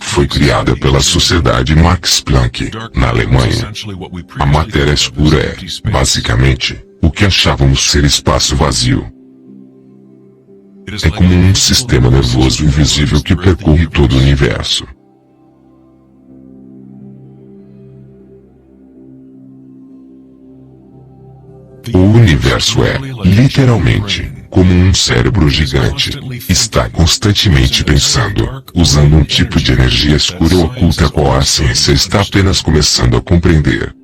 Foi criada pela Sociedade Max Planck, na Alemanha. A matéria escura é, basicamente, o que achávamos ser espaço vazio. É como um sistema nervoso invisível que percorre todo o universo. O universo é, literalmente, como um cérebro gigante. Está constantemente pensando, usando um tipo de energia escura oculta a qual a ciência está apenas começando a compreender.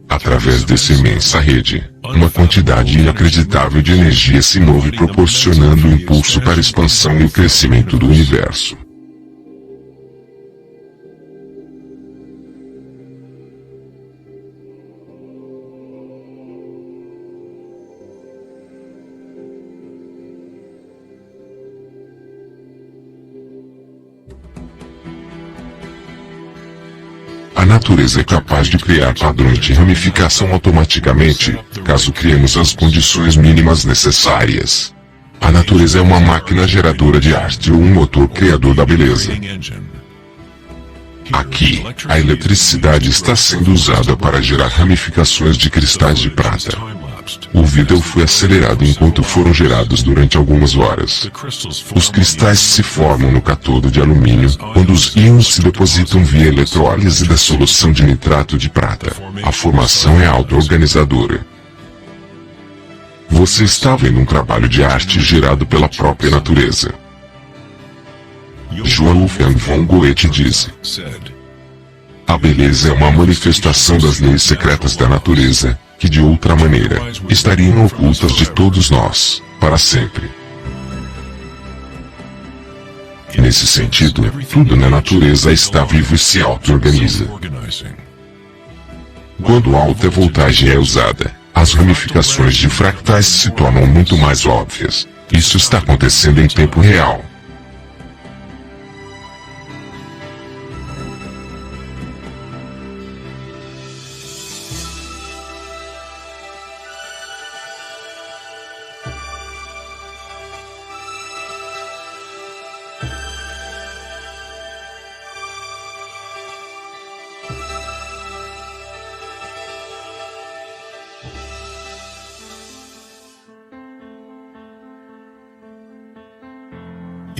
Através dessa imensa rede, uma quantidade inacreditável de energia se move proporcionando um impulso para a expansão e o crescimento do universo. A natureza é capaz de criar padrões de ramificação automaticamente, caso criemos as condições mínimas necessárias. A natureza é uma máquina geradora de arte ou um motor criador da beleza. Aqui, a eletricidade está sendo usada para gerar ramificações de cristais de prata. O vídeo foi acelerado enquanto foram gerados durante algumas horas. Os cristais se formam no cátodo de alumínio, quando os íons se depositam via eletrólise da solução de nitrato de prata. A formação é auto-organizadora. Você está vendo um trabalho de arte gerado pela própria natureza. Johann Wolfgang von Goethe disse: a beleza é uma manifestação das leis secretas da natureza, que de outra maneira, estariam ocultas de todos nós, para sempre. Nesse sentido, tudo na natureza está vivo e se auto-organiza. Quando a alta voltagem é usada, as ramificações de fractais se tornam muito mais óbvias. Isso está acontecendo em tempo real.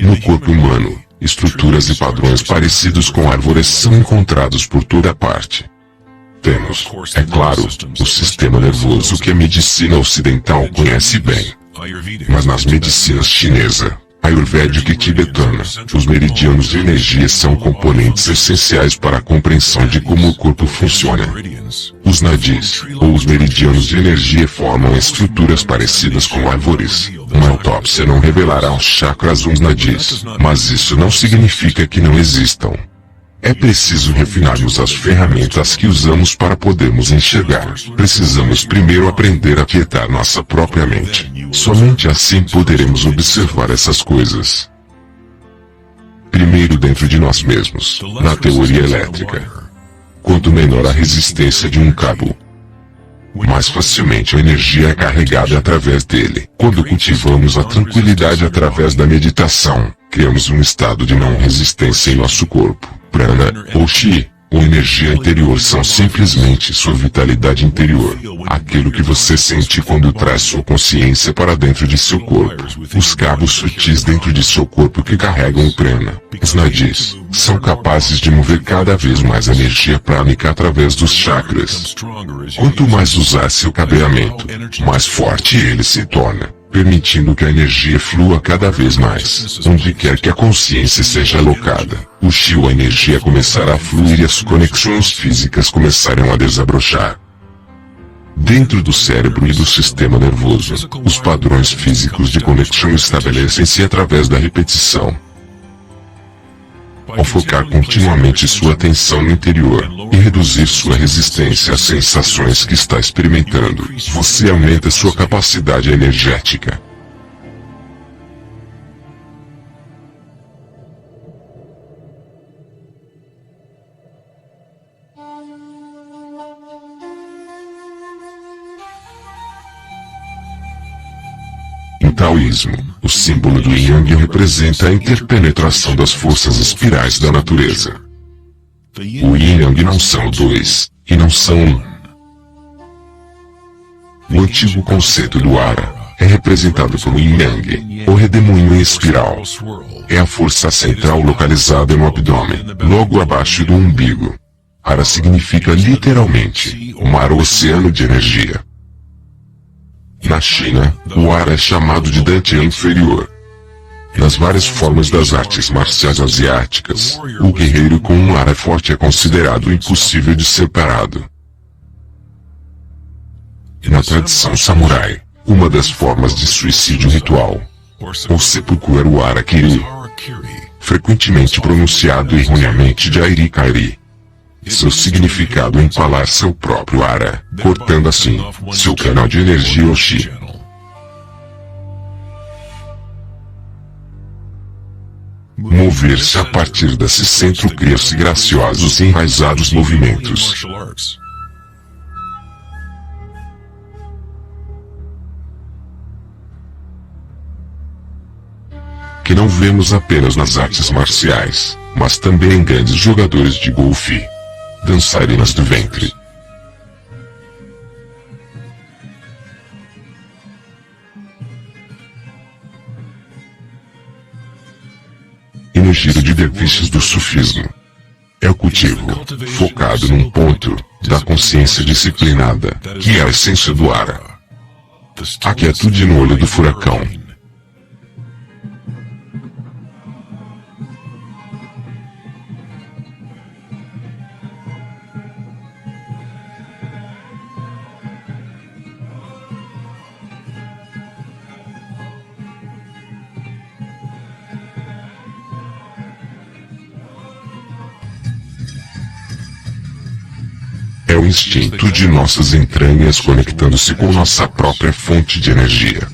No corpo humano, estruturas e padrões parecidos com árvores são encontrados por toda parte. Temos, é claro, o sistema nervoso que a medicina ocidental conhece bem. Mas nas medicinas chinesa, ayurvédica e tibetana, os meridianos de energia são componentes essenciais para a compreensão de como o corpo funciona. Os nadis, ou os meridianos de energia, formam estruturas parecidas com árvores. Uma autópsia não revelará os chakras ou os nadis, mas isso não significa que não existam. É preciso refinarmos as ferramentas que usamos para podermos enxergar. Precisamos primeiro aprender a quietar nossa própria mente. Somente assim poderemos observar essas coisas. Primeiro dentro de nós mesmos, na teoria elétrica. Quanto menor a resistência de um cabo, mais facilmente a energia é carregada através dele. Quando cultivamos a tranquilidade através da meditação, criamos um estado de não resistência em nosso corpo. Prana, ou Chi, ou energia interior são simplesmente sua vitalidade interior. Aquilo que você sente quando traz sua consciência para dentro de seu corpo. Os cabos sutis dentro de seu corpo que carregam o prana, os nadis, são capazes de mover cada vez mais energia prânica através dos chakras. Quanto mais usar seu cabeamento, mais forte ele se torna, permitindo que a energia flua cada vez mais, onde quer que a consciência seja alocada. O chi ou a energia começará a fluir e as conexões físicas começarão a desabrochar. Dentro do cérebro e do sistema nervoso, os padrões físicos de conexão estabelecem-se através da repetição. Ao focar continuamente sua atenção no interior, e reduzir sua resistência às sensações que está experimentando, você aumenta sua capacidade energética. No taoísmo, o símbolo do Yang representa a interpenetração das forças espirais da natureza. O Yin e Yang não são dois, e não são um. O antigo conceito do Ara é representado como Yin Yang, o redemoinho em espiral. É a força central localizada no abdômen, logo abaixo do umbigo. Ara significa literalmente, mar ou oceano de energia. Na China, o Ara é chamado de Dantian inferior. Nas várias formas das artes marciais asiáticas, o guerreiro com um Ara forte é considerado impossível de ser parado. Na tradição samurai, uma das formas de suicídio ritual, ou seppuku era o Harakiri, frequentemente pronunciado erroneamente de Airi-Kairi. Seu significado é empalar seu próprio Ara, cortando assim seu canal de energia ou Chi. Mover-se a partir desse centro cria-se graciosos e enraizados movimentos. Que não vemos apenas nas artes marciais, mas também em grandes jogadores de golfe. Dançarinas do ventre. E no giro de derviches do sufismo. É o cultivo, focado num ponto, da consciência disciplinada, que é a essência do Ara. A quietude no olho do furacão. É o instinto de nossas entranhas conectando-se com nossa própria fonte de energia.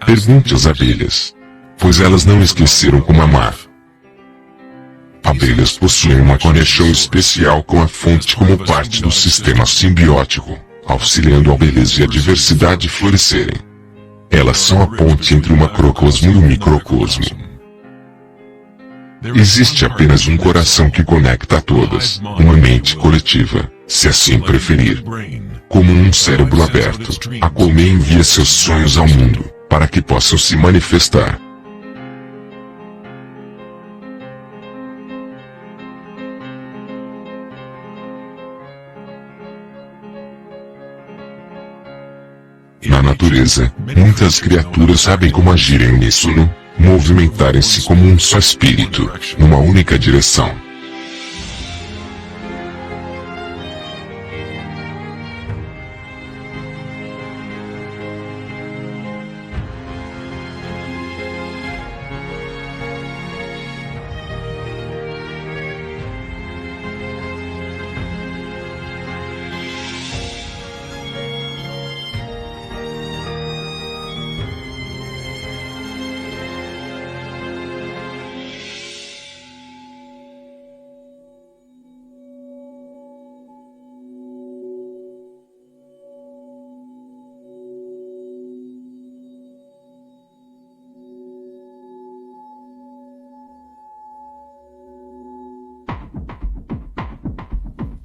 Pergunte às abelhas, pois elas não esqueceram como amar. Abelhas possuem uma conexão especial com a fonte como parte do sistema simbiótico, auxiliando a beleza e a diversidade florescerem. Elas são a ponte entre o macrocosmo e o microcosmo. Existe apenas um coração que conecta a todas, uma mente coletiva, se assim preferir. Como um cérebro aberto, a colmeia envia seus sonhos ao mundo, para que possam se manifestar. Na natureza, muitas criaturas sabem como agir em uníssono, movimentarem-se como um só espírito, numa única direção.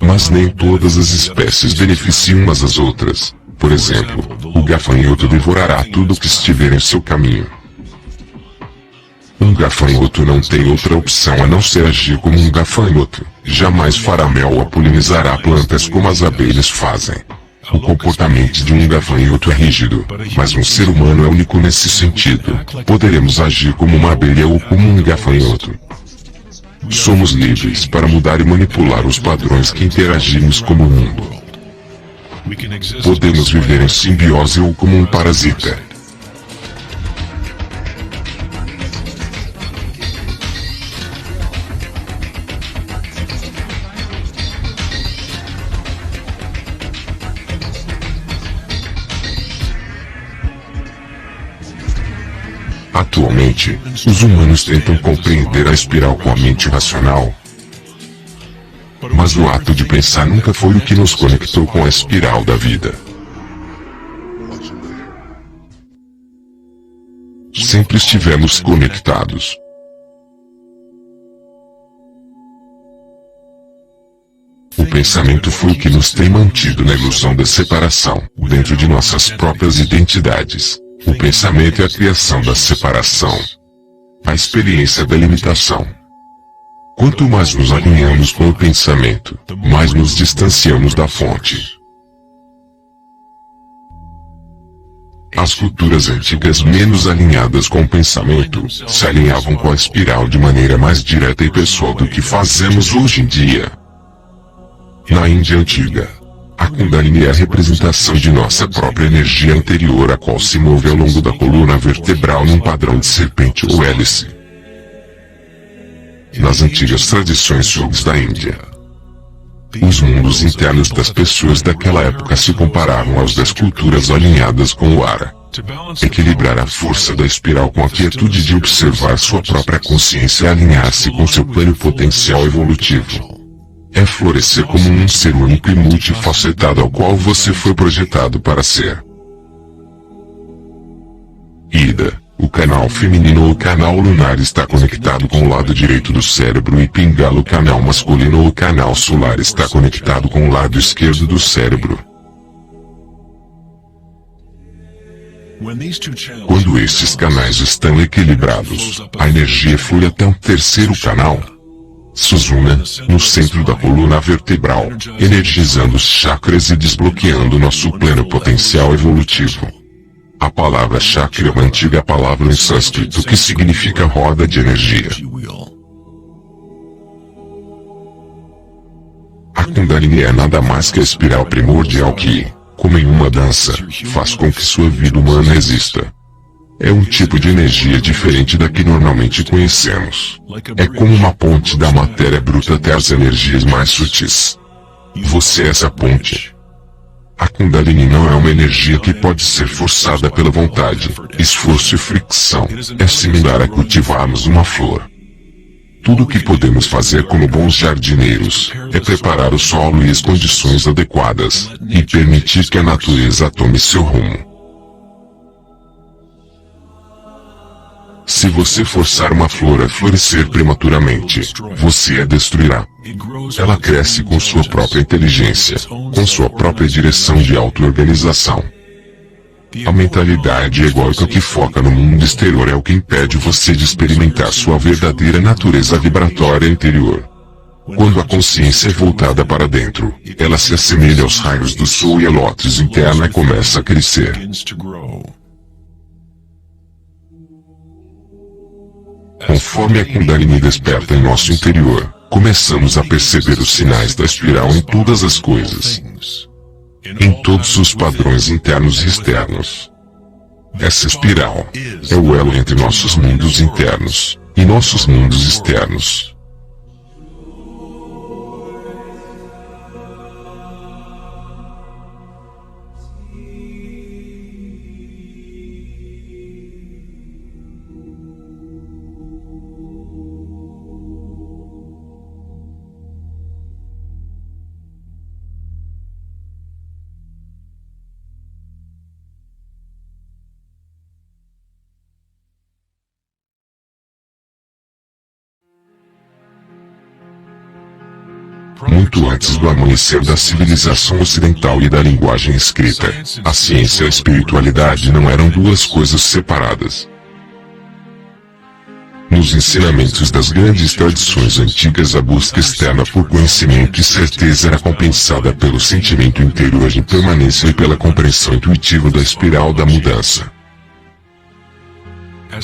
Mas nem todas as espécies beneficiam umas às outras. Por exemplo, o gafanhoto devorará tudo que estiver em seu caminho. Um gafanhoto não tem outra opção a não ser agir como um gafanhoto. Jamais fará mel ou polinizará plantas como as abelhas fazem. O comportamento de um gafanhoto é rígido, mas um ser humano é único nesse sentido. Poderemos agir como uma abelha ou como um gafanhoto. Somos livres para mudar e manipular os padrões que interagimos como mundo. Podemos viver em simbiose ou como um parasita. Atualmente, os humanos tentam compreender a espiral com a mente racional. Mas o ato de pensar nunca foi o que nos conectou com a espiral da vida. Sempre estivemos conectados. O pensamento foi o que nos tem mantido na ilusão da separação, dentro de nossas próprias identidades. O pensamento é a criação da separação. A experiência da limitação. Quanto mais nos alinhamos com o pensamento, mais nos distanciamos da fonte. As culturas antigas menos alinhadas com o pensamento, se alinhavam com a espiral de maneira mais direta e pessoal do que fazemos hoje em dia. Na Índia antiga, a Kundalini é a representação de nossa própria energia interior, a qual se move ao longo da coluna vertebral num padrão de serpente ou hélice. Nas antigas tradições yogis da Índia, os mundos internos das pessoas daquela época se comparavam aos das culturas alinhadas com o ar. Equilibrar a força da espiral com a quietude de observar sua própria consciência e alinhar-se com seu pleno potencial evolutivo. É florescer como um ser único e multifacetado ao qual você foi projetado para ser. Ida, o canal feminino ou canal lunar está conectado com o lado direito do cérebro e Pingala, o canal masculino ou canal solar está conectado com o lado esquerdo do cérebro. Quando estes canais estão equilibrados, a energia flui até um terceiro canal, Susumna, no centro da coluna vertebral, energizando os chakras e desbloqueando nosso pleno potencial evolutivo. A palavra chakra é uma antiga palavra em sânscrito que significa roda de energia. A Kundalini é nada mais que a espiral primordial que, como em uma dança, faz com que sua vida humana exista. É um tipo de energia diferente da que normalmente conhecemos. É como uma ponte da matéria bruta até as energias mais sutis. Você é essa ponte. A Kundalini não é uma energia que pode ser forçada pela vontade, esforço e fricção. É similar a cultivarmos uma flor. Tudo o que podemos fazer como bons jardineiros é preparar o solo e as condições adequadas, e permitir que a natureza tome seu rumo. Se você forçar uma flor a florescer prematuramente, você a destruirá. Ela cresce com sua própria inteligência, com sua própria direção de auto-organização. A mentalidade egóica que foca no mundo exterior é o que impede você de experimentar sua verdadeira natureza vibratória interior. Quando a consciência é voltada para dentro, ela se assemelha aos raios do sol e a lótus interna começa a crescer. Conforme a Kundalini desperta em nosso interior, começamos a perceber os sinais da espiral em todas as coisas. Em todos os padrões internos e externos. Essa espiral é o elo entre nossos mundos internos e nossos mundos externos. Muito antes do amanhecer da civilização ocidental e da linguagem escrita, a ciência e a espiritualidade não eram duas coisas separadas. Nos ensinamentos das grandes tradições antigas, a busca externa por conhecimento e certeza era compensada pelo sentimento interior de permanência e pela compreensão intuitiva da espiral da mudança.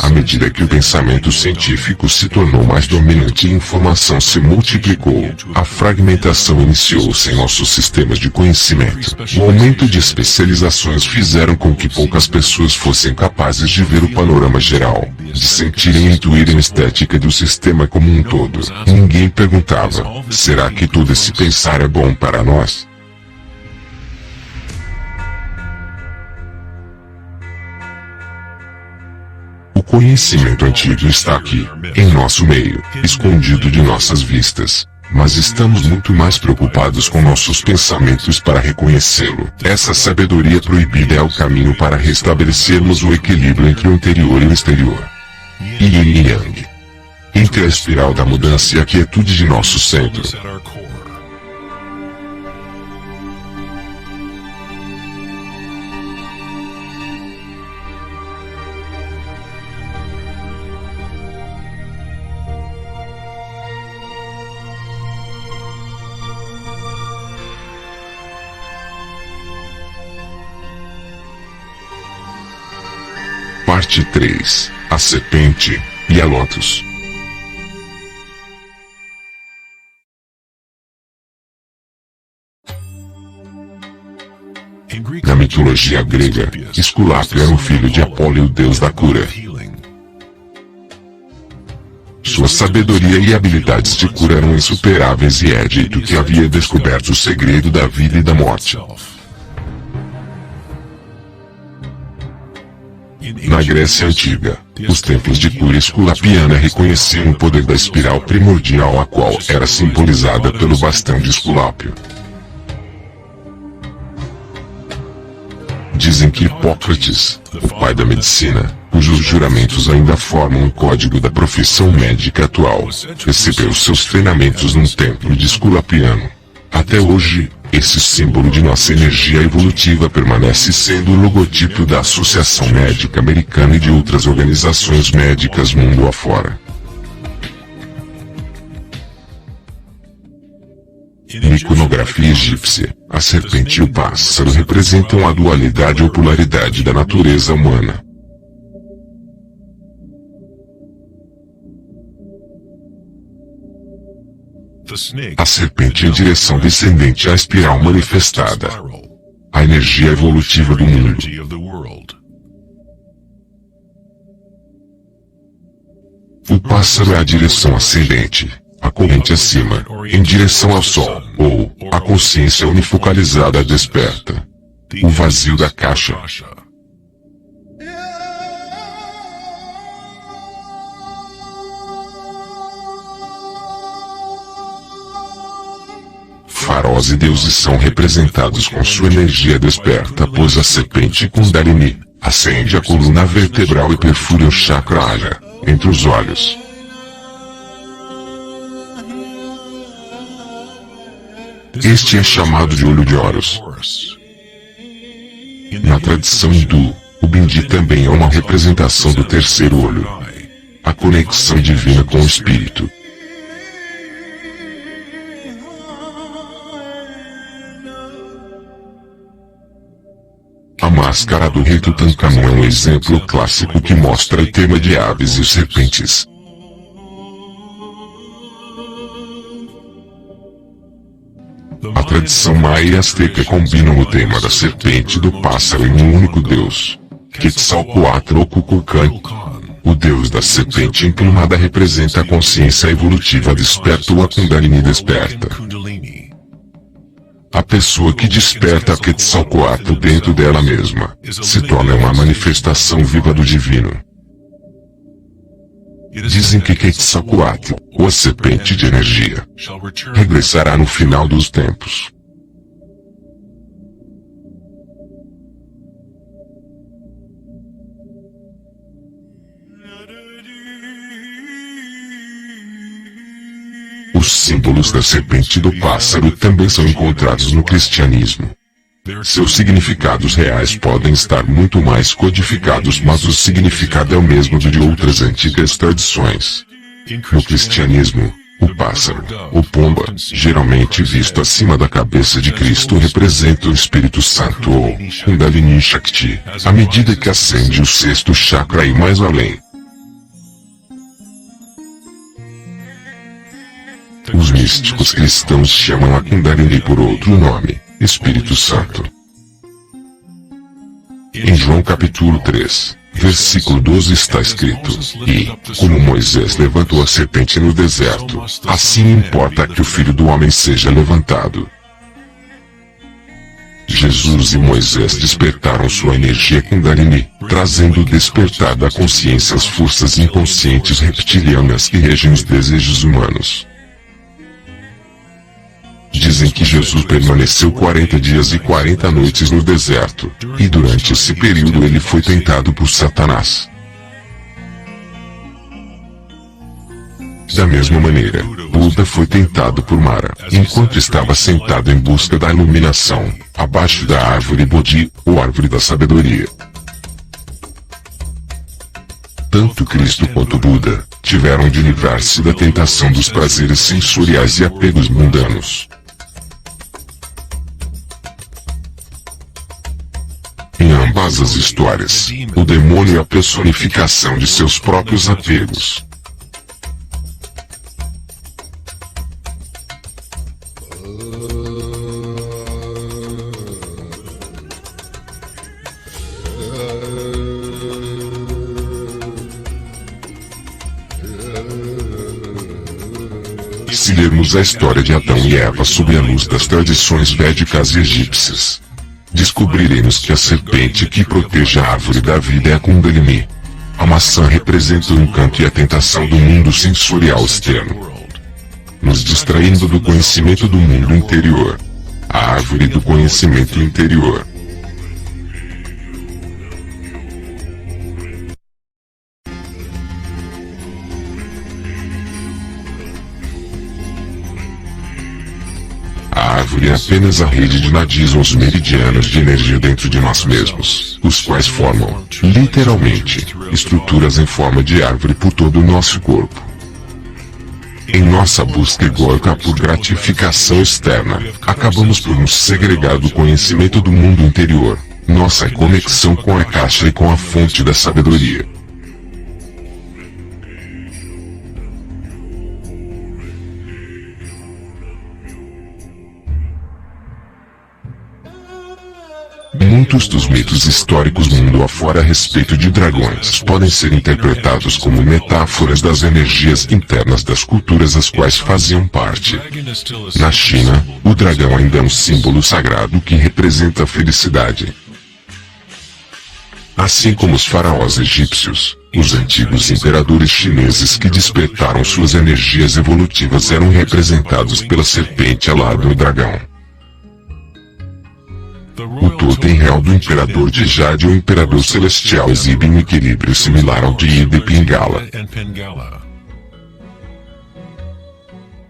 À medida que o pensamento científico se tornou mais dominante e a informação se multiplicou, a fragmentação iniciou-se em nossos sistemas de conhecimento. O aumento de especializações fizeram com que poucas pessoas fossem capazes de ver o panorama geral, de sentirem e intuírem a estética do sistema como um todo. Ninguém perguntava: será que todo esse pensar é bom para nós? O conhecimento antigo está aqui, em nosso meio, escondido de nossas vistas. Mas estamos muito mais preocupados com nossos pensamentos para reconhecê-lo. Essa sabedoria proibida é o caminho para restabelecermos o equilíbrio entre o interior e o exterior. Yin e Yang. Entre a espiral da mudança e a quietude de nosso centro. Parte 3. A serpente e a lótus. Na mitologia grega, Esculápio era um filho de Apolo, o deus da cura. Sua sabedoria e habilidades de cura eram insuperáveis e é dito que havia descoberto o segredo da vida e da morte. Na Grécia Antiga, os templos de cura esculapiana reconheciam o poder da espiral primordial, a qual era simbolizada pelo bastão de Esculápio. Dizem que Hipócrates, o pai da medicina, cujos juramentos ainda formam o código da profissão médica atual, recebeu seus treinamentos num templo de Esculapiano. Até hoje, esse símbolo de nossa energia evolutiva permanece sendo o logotipo da Associação Médica Americana e de outras organizações médicas mundo afora. Na iconografia egípcia, a serpente e o pássaro representam a dualidade ou polaridade da natureza humana. A serpente em direção descendente à espiral manifestada. A energia evolutiva do mundo. O pássaro é a direção ascendente, a corrente acima, em direção ao sol, ou a consciência unifocalizada desperta. O vazio da caixa. Faraós e deuses são representados com sua energia desperta, pois a serpente Kundalini acende a coluna vertebral e perfura o chakra Ajna, entre os olhos. Este é chamado de olho de Horus. Na tradição hindu, o bindi também é uma representação do terceiro olho, a conexão divina com o espírito. A máscara do rei Tutankhamon é um exemplo clássico que mostra o tema de aves e serpentes. A tradição maia e azteca combinam o tema da serpente e do pássaro em um único deus, Quetzalcoatl ou Kukulkan. O deus da serpente emplumada representa a consciência evolutiva desperta ou a Kundalini desperta. A pessoa que desperta a Quetzalcoatl dentro dela mesma, se torna uma manifestação viva do divino. Dizem que Quetzalcoatl, ou a serpente de energia, regressará no final dos tempos. Os símbolos da serpente e do pássaro também são encontrados no cristianismo. Seus significados reais podem estar muito mais codificados, mas o significado é o mesmo do de outras antigas tradições. No cristianismo, o pássaro, ou pomba, geralmente visto acima da cabeça de Cristo, representa o Espírito Santo ou Kundalini Shakti, à medida que ascende o sexto chakra e mais além. Os místicos cristãos chamam a Kundalini por outro nome, Espírito Santo. Em João capítulo 3, versículo 12 está escrito: E, como Moisés levantou a serpente no deserto, assim importa que o Filho do Homem seja levantado. Jesus e Moisés despertaram sua energia Kundalini, trazendo o despertar da consciência às forças inconscientes reptilianas que regem os desejos humanos. Dizem que Jesus permaneceu 40 dias e 40 noites no deserto, e durante esse período ele foi tentado por Satanás. Da mesma maneira, Buda foi tentado por Mara, enquanto estava sentado em busca da iluminação, abaixo da árvore Bodhi, ou árvore da sabedoria. Tanto Cristo quanto Buda tiveram de livrar-se da tentação dos prazeres sensoriais e apegos mundanos. Em ambas as histórias, o demônio é a personificação de seus próprios apegos. Se lermos a história de Adão e Eva sob a luz das tradições védicas e egípcias, descobriremos que a serpente que protege a árvore da vida é a Kundalini. A maçã representa o encanto e a tentação do mundo sensorial externo, nos distraindo do conhecimento do mundo interior. A árvore do conhecimento interior. A árvore é apenas a rede de nadis ou os meridianos de energia dentro de nós mesmos, os quais formam, literalmente, estruturas em forma de árvore por todo o nosso corpo. Em nossa busca egóica por gratificação externa, acabamos por nos segregar do conhecimento do mundo interior, nossa conexão com a caixa e com a fonte da sabedoria. Muitos dos mitos históricos mundo afora a respeito de dragões podem ser interpretados como metáforas das energias internas das culturas as quais faziam parte. Na China, o dragão ainda é um símbolo sagrado que representa a felicidade. Assim como os faraós egípcios, os antigos imperadores chineses que despertaram suas energias evolutivas eram representados pela serpente alada do dragão. O totem real do imperador de Jade ou imperador celestial exibe um equilíbrio similar ao de Ida e Pingala.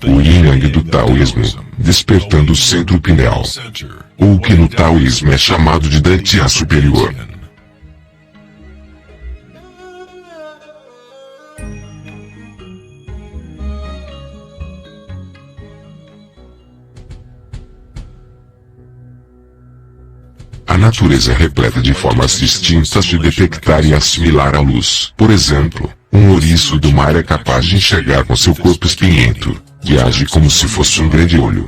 O yin-yang do taoísmo, despertando o centro pineal, ou o que no taoísmo é chamado de dantian superior. A natureza é repleta de formas distintas de detectar e assimilar a luz. Por exemplo, um ouriço do mar é capaz de enxergar com seu corpo espinhento, que age como se fosse um grande olho.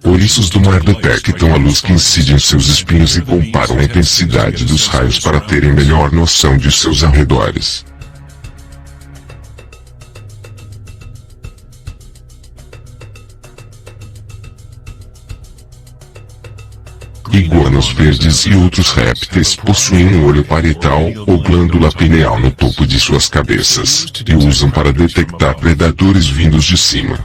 Ouriços do mar detectam a luz que incide em seus espinhos e comparam a intensidade dos raios para terem melhor noção de seus arredores. Iguanas verdes e outros répteis possuem um olho parietal ou glândula pineal no topo de suas cabeças, e o usam para detectar predadores vindos de cima.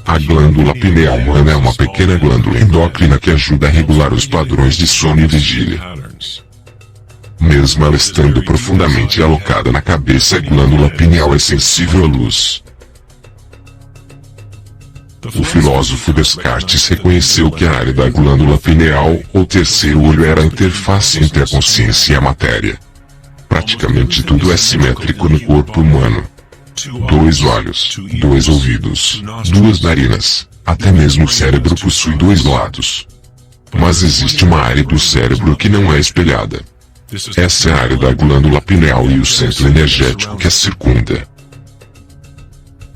A glândula pineal humana é uma pequena glândula endócrina que ajuda a regular os padrões de sono e vigília. Mesmo ela estando profundamente alocada na cabeça, a glândula pineal é sensível à luz. O filósofo Descartes reconheceu que a área da glândula pineal, ou terceiro olho, era a interface entre a consciência e a matéria. Praticamente tudo é simétrico no corpo humano. 2 olhos, 2 ouvidos, 2 narinas, até mesmo o cérebro possui 2 lados. Mas existe uma área do cérebro que não é espelhada. Essa é a área da glândula pineal e o centro energético que a circunda.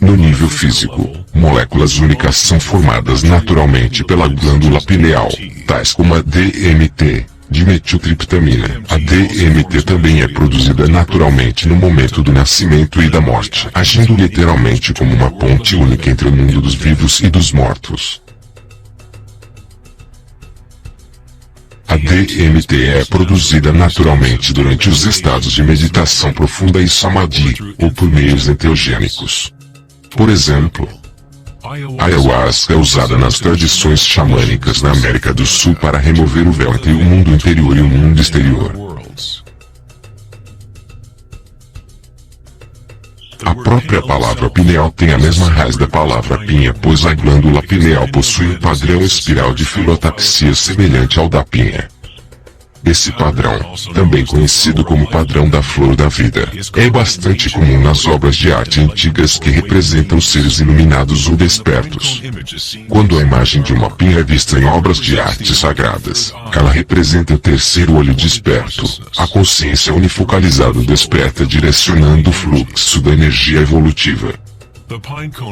No nível físico, moléculas únicas são formadas naturalmente pela glândula pineal, tais como a DMT, dimetiltriptamina. A DMT também é produzida naturalmente no momento do nascimento e da morte, agindo literalmente como uma ponte única entre o mundo dos vivos e dos mortos. A DMT é produzida naturalmente durante os estados de meditação profunda e samadhi, ou por meios enteogênicos. Por exemplo, a ayahuasca é usada nas tradições xamânicas na América do Sul para remover o véu entre o mundo interior e o mundo exterior. A própria palavra pineal tem a mesma raiz da palavra pinha, pois a glândula pineal possui um padrão espiral de filotaxia semelhante ao da pinha. Esse padrão, também conhecido como padrão da flor da vida, é bastante comum nas obras de arte antigas que representam seres iluminados ou despertos. Quando a imagem de uma pinha é vista em obras de arte sagradas, ela representa o terceiro olho desperto, a consciência unifocalizada desperta direcionando o fluxo da energia evolutiva.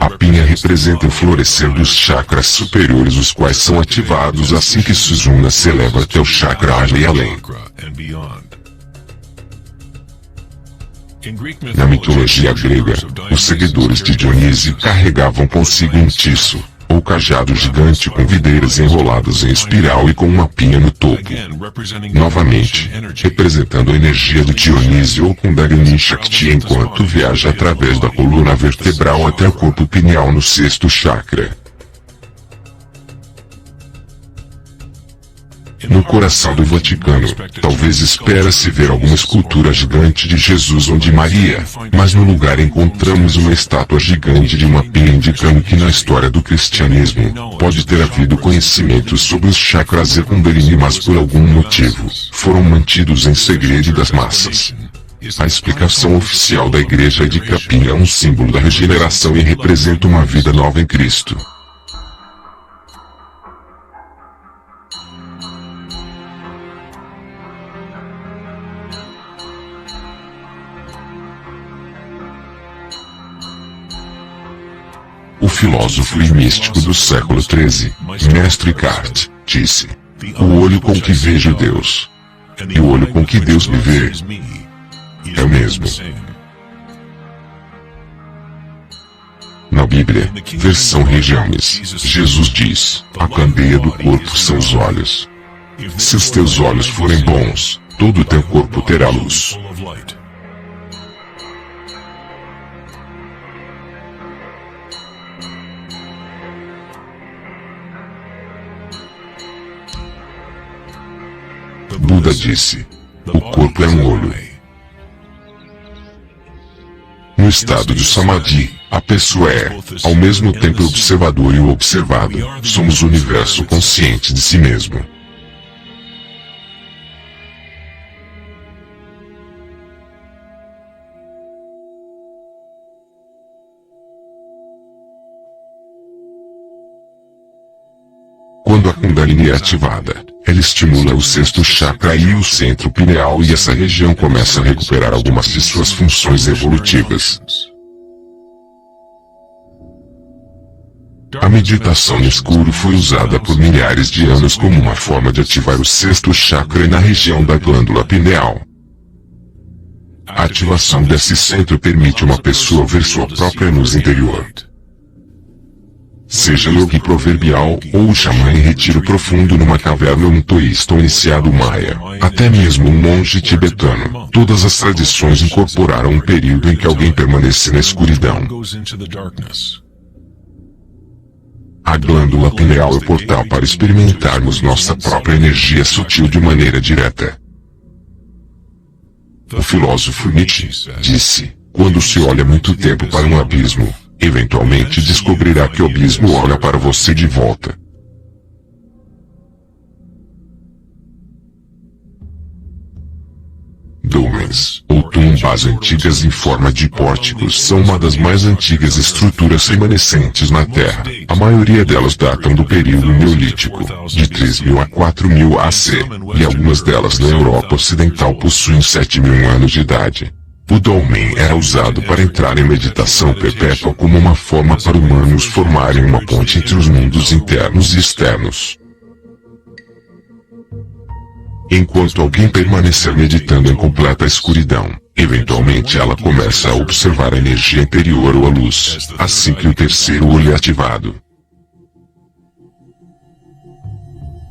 A pinha representa o florescer dos chakras superiores, os quais são ativados assim que Suzuna se eleva até o chakra Ajna e além. Na mitologia grega, os seguidores de Dionísio carregavam consigo um tiço, ou cajado gigante com videiras enroladas em espiral e com uma pinha no topo. Novamente, representando a energia do Dionísio ou Kundalini Shakti enquanto viaja através da coluna vertebral até o corpo pineal no 6º chakra. No coração do Vaticano, talvez espera-se ver alguma escultura gigante de Jesus ou de Maria, mas no lugar encontramos uma estátua gigante de uma pinha, indicando que na história do cristianismo, pode ter havido conhecimentos sobre os chakras e Kundalini, mas por algum motivo, foram mantidos em segredo das massas. A explicação oficial da igreja é de que a pinha é um símbolo da regeneração e representa uma vida nova em Cristo. O filósofo e místico do século XIII, Mestre Eckhart, disse: o olho com que vejo Deus e o olho com que Deus me vê é o mesmo. Na Bíblia, versão Regiames, Jesus diz: a candeia do corpo são os olhos. Se os teus olhos forem bons, todo o teu corpo terá luz. Buda disse: o corpo é um olho. No estado de Samadhi, a pessoa é, ao mesmo tempo, o observador e o observado. Somos o universo consciente de si mesmo. Quando a Kundalini é ativada, ela estimula o sexto chakra e o centro pineal, e essa região começa a recuperar algumas de suas funções evolutivas. A meditação no escuro foi usada por milhares de anos como uma forma de ativar o sexto chakra na região da glândula pineal. A ativação desse centro permite uma pessoa ver sua própria luz interior. Seja yogi proverbial, ou o xamã em retiro profundo numa caverna, ou um taoísta ou iniciado maia, até mesmo um monge tibetano, todas as tradições incorporaram um período em que alguém permanece na escuridão. A glândula pineal é o portal para experimentarmos nossa própria energia sutil de maneira direta. O filósofo Nietzsche disse: quando se olha muito tempo para um abismo, eventualmente descobrirá que o abismo olha para você de volta. Dolmens, ou tumbas antigas em forma de pórticos, são uma das mais antigas estruturas remanescentes na Terra. A maioria delas datam do período Neolítico, de 3000 a 4000 AC, e algumas delas na Europa Ocidental possuem 7000 anos de idade. O dolmen era usado para entrar em meditação perpétua como uma forma para humanos formarem uma ponte entre os mundos internos e externos. Enquanto alguém permanecer meditando em completa escuridão, eventualmente ela começa a observar a energia interior ou a luz, assim que o terceiro olho é ativado.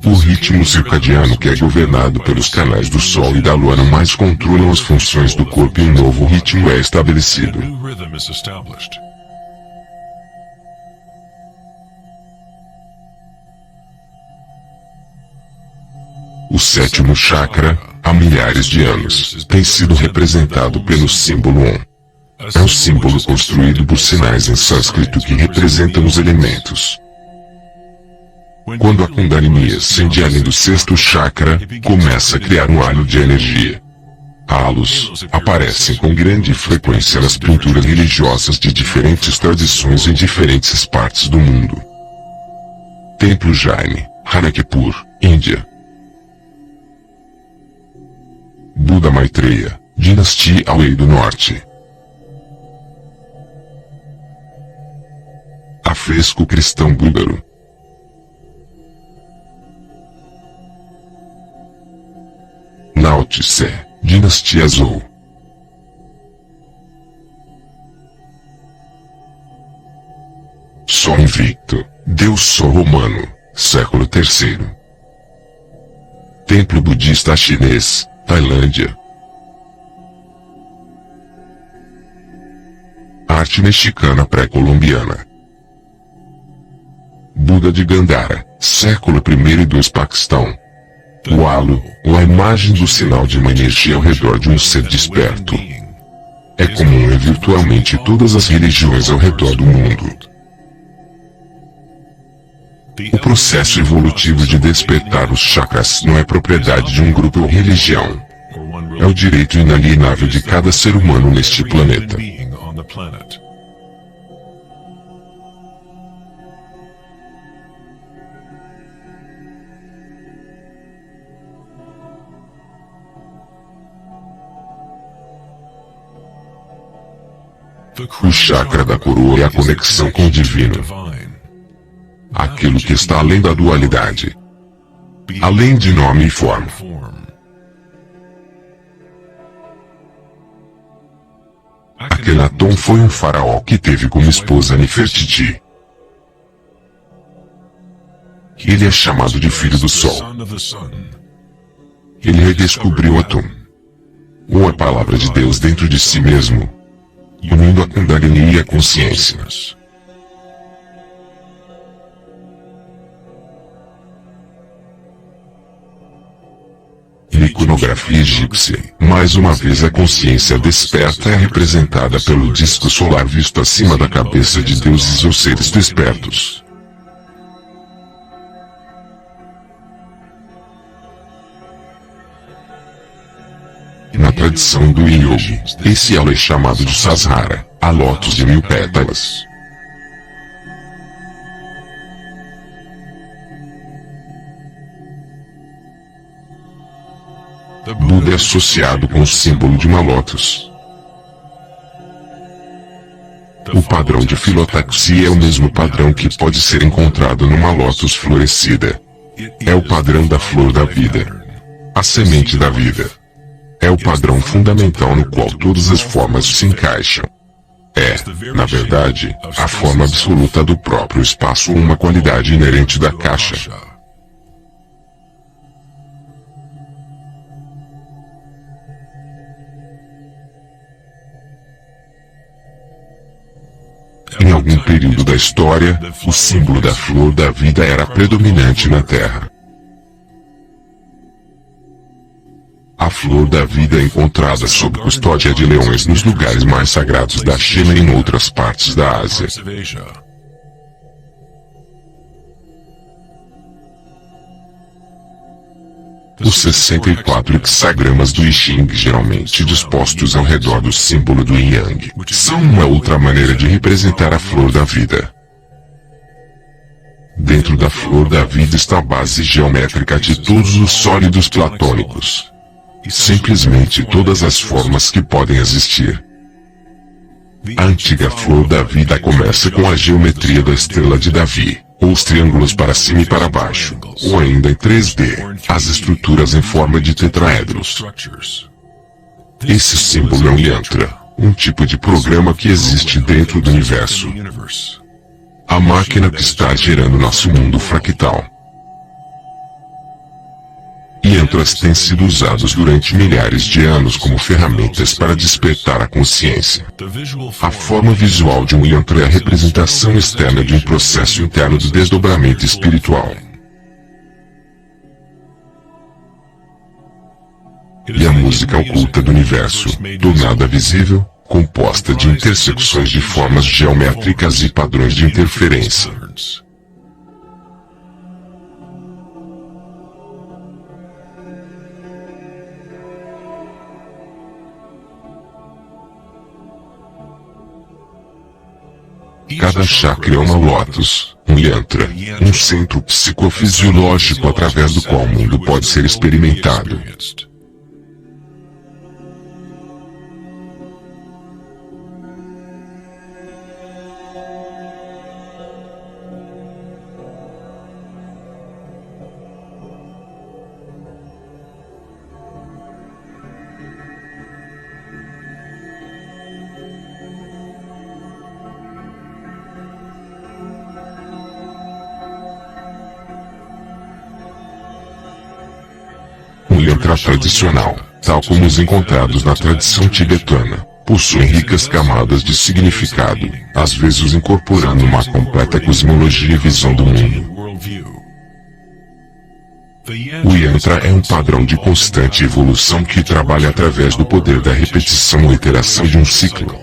O ritmo circadiano, que é governado pelos canais do Sol e da Lua, não mais controlam as funções do corpo, e um novo ritmo é estabelecido. O sétimo chakra, há milhares de anos, tem sido representado pelo símbolo Om. É um símbolo construído por sinais em sânscrito que representam os elementos. Quando a Kundalini ascende além do sexto chakra, começa a criar um halo de energia. Halos aparecem com grande frequência nas pinturas religiosas de diferentes tradições em diferentes partes do mundo. Templo Jain, Ranakpur, Índia. Buda Maitreya, Dinastia Wei do Norte. Afresco cristão búlgaro. Lao Tse, Dinastia Zhou. Sol invicto, Deus Sol romano, século III. Templo budista chinês, Tailândia. Arte mexicana pré-colombiana. Buda de Gandhara, século I e II, Paquistão. O halo, ou a imagem do sinal de uma energia ao redor de um ser desperto. É comum em virtualmente todas as religiões ao redor do mundo. O processo evolutivo de despertar os chakras não é propriedade de um grupo ou religião. É o direito inalienável de cada ser humano neste planeta. O chakra da coroa é a conexão com o divino. Aquilo que está além da dualidade. Além de nome e forma. Akhenaton foi um faraó que teve como esposa Nefertiti. Ele é chamado de filho do sol. Ele redescobriu Atum, ou a palavra de Deus dentro de si mesmo, unindo a Kundalini e a consciência. Na iconografia egípcia, mais uma vez a consciência desperta é representada pelo disco solar visto acima da cabeça de deuses ou seres despertos. Na tradição do Yogi, esse elo é chamado de Sahasrara, a lótus de 1000 pétalas. Buda é associado com o símbolo de uma lótus. O padrão de filotaxia é o mesmo padrão que pode ser encontrado numa lótus florescida. É o padrão da flor da vida. A semente da vida. É o padrão fundamental no qual todas as formas se encaixam. É, na verdade, a forma absoluta do próprio espaço ou uma qualidade inerente da caixa. Em algum período da história, o símbolo da flor da vida era predominante na Terra. A flor da vida é encontrada sob custódia de leões nos lugares mais sagrados da China e em outras partes da Ásia. Os 64 hexagramas do I Ching, geralmente dispostos ao redor do símbolo do Yin Yang, são uma outra maneira de representar a flor da vida. Dentro da flor da vida está a base geométrica de todos os sólidos platônicos. Simplesmente todas as formas que podem existir. A antiga flor da vida começa com a geometria da estrela de Davi, ou os triângulos para cima e para baixo, ou ainda em 3D, as estruturas em forma de tetraedros. Esse símbolo é um yantra, um tipo de programa que existe dentro do universo. A máquina que está gerando nosso mundo fractal. Yantras têm sido usados durante milhares de anos como ferramentas para despertar a consciência. A forma visual de um yantra é a representação externa de um processo interno de desdobramento espiritual. E a música oculta do universo, tornada visível, composta de intersecções de formas geométricas e padrões de interferência. Cada chakra é uma lótus, um yantra, um centro psicofisiológico através do qual o mundo pode ser experimentado. O yantra tradicional, tal como os encontrados na tradição tibetana, possuem ricas camadas de significado, às vezes incorporando uma completa cosmologia e visão do mundo. O yantra é um padrão de constante evolução que trabalha através do poder da repetição ou iteração de um ciclo.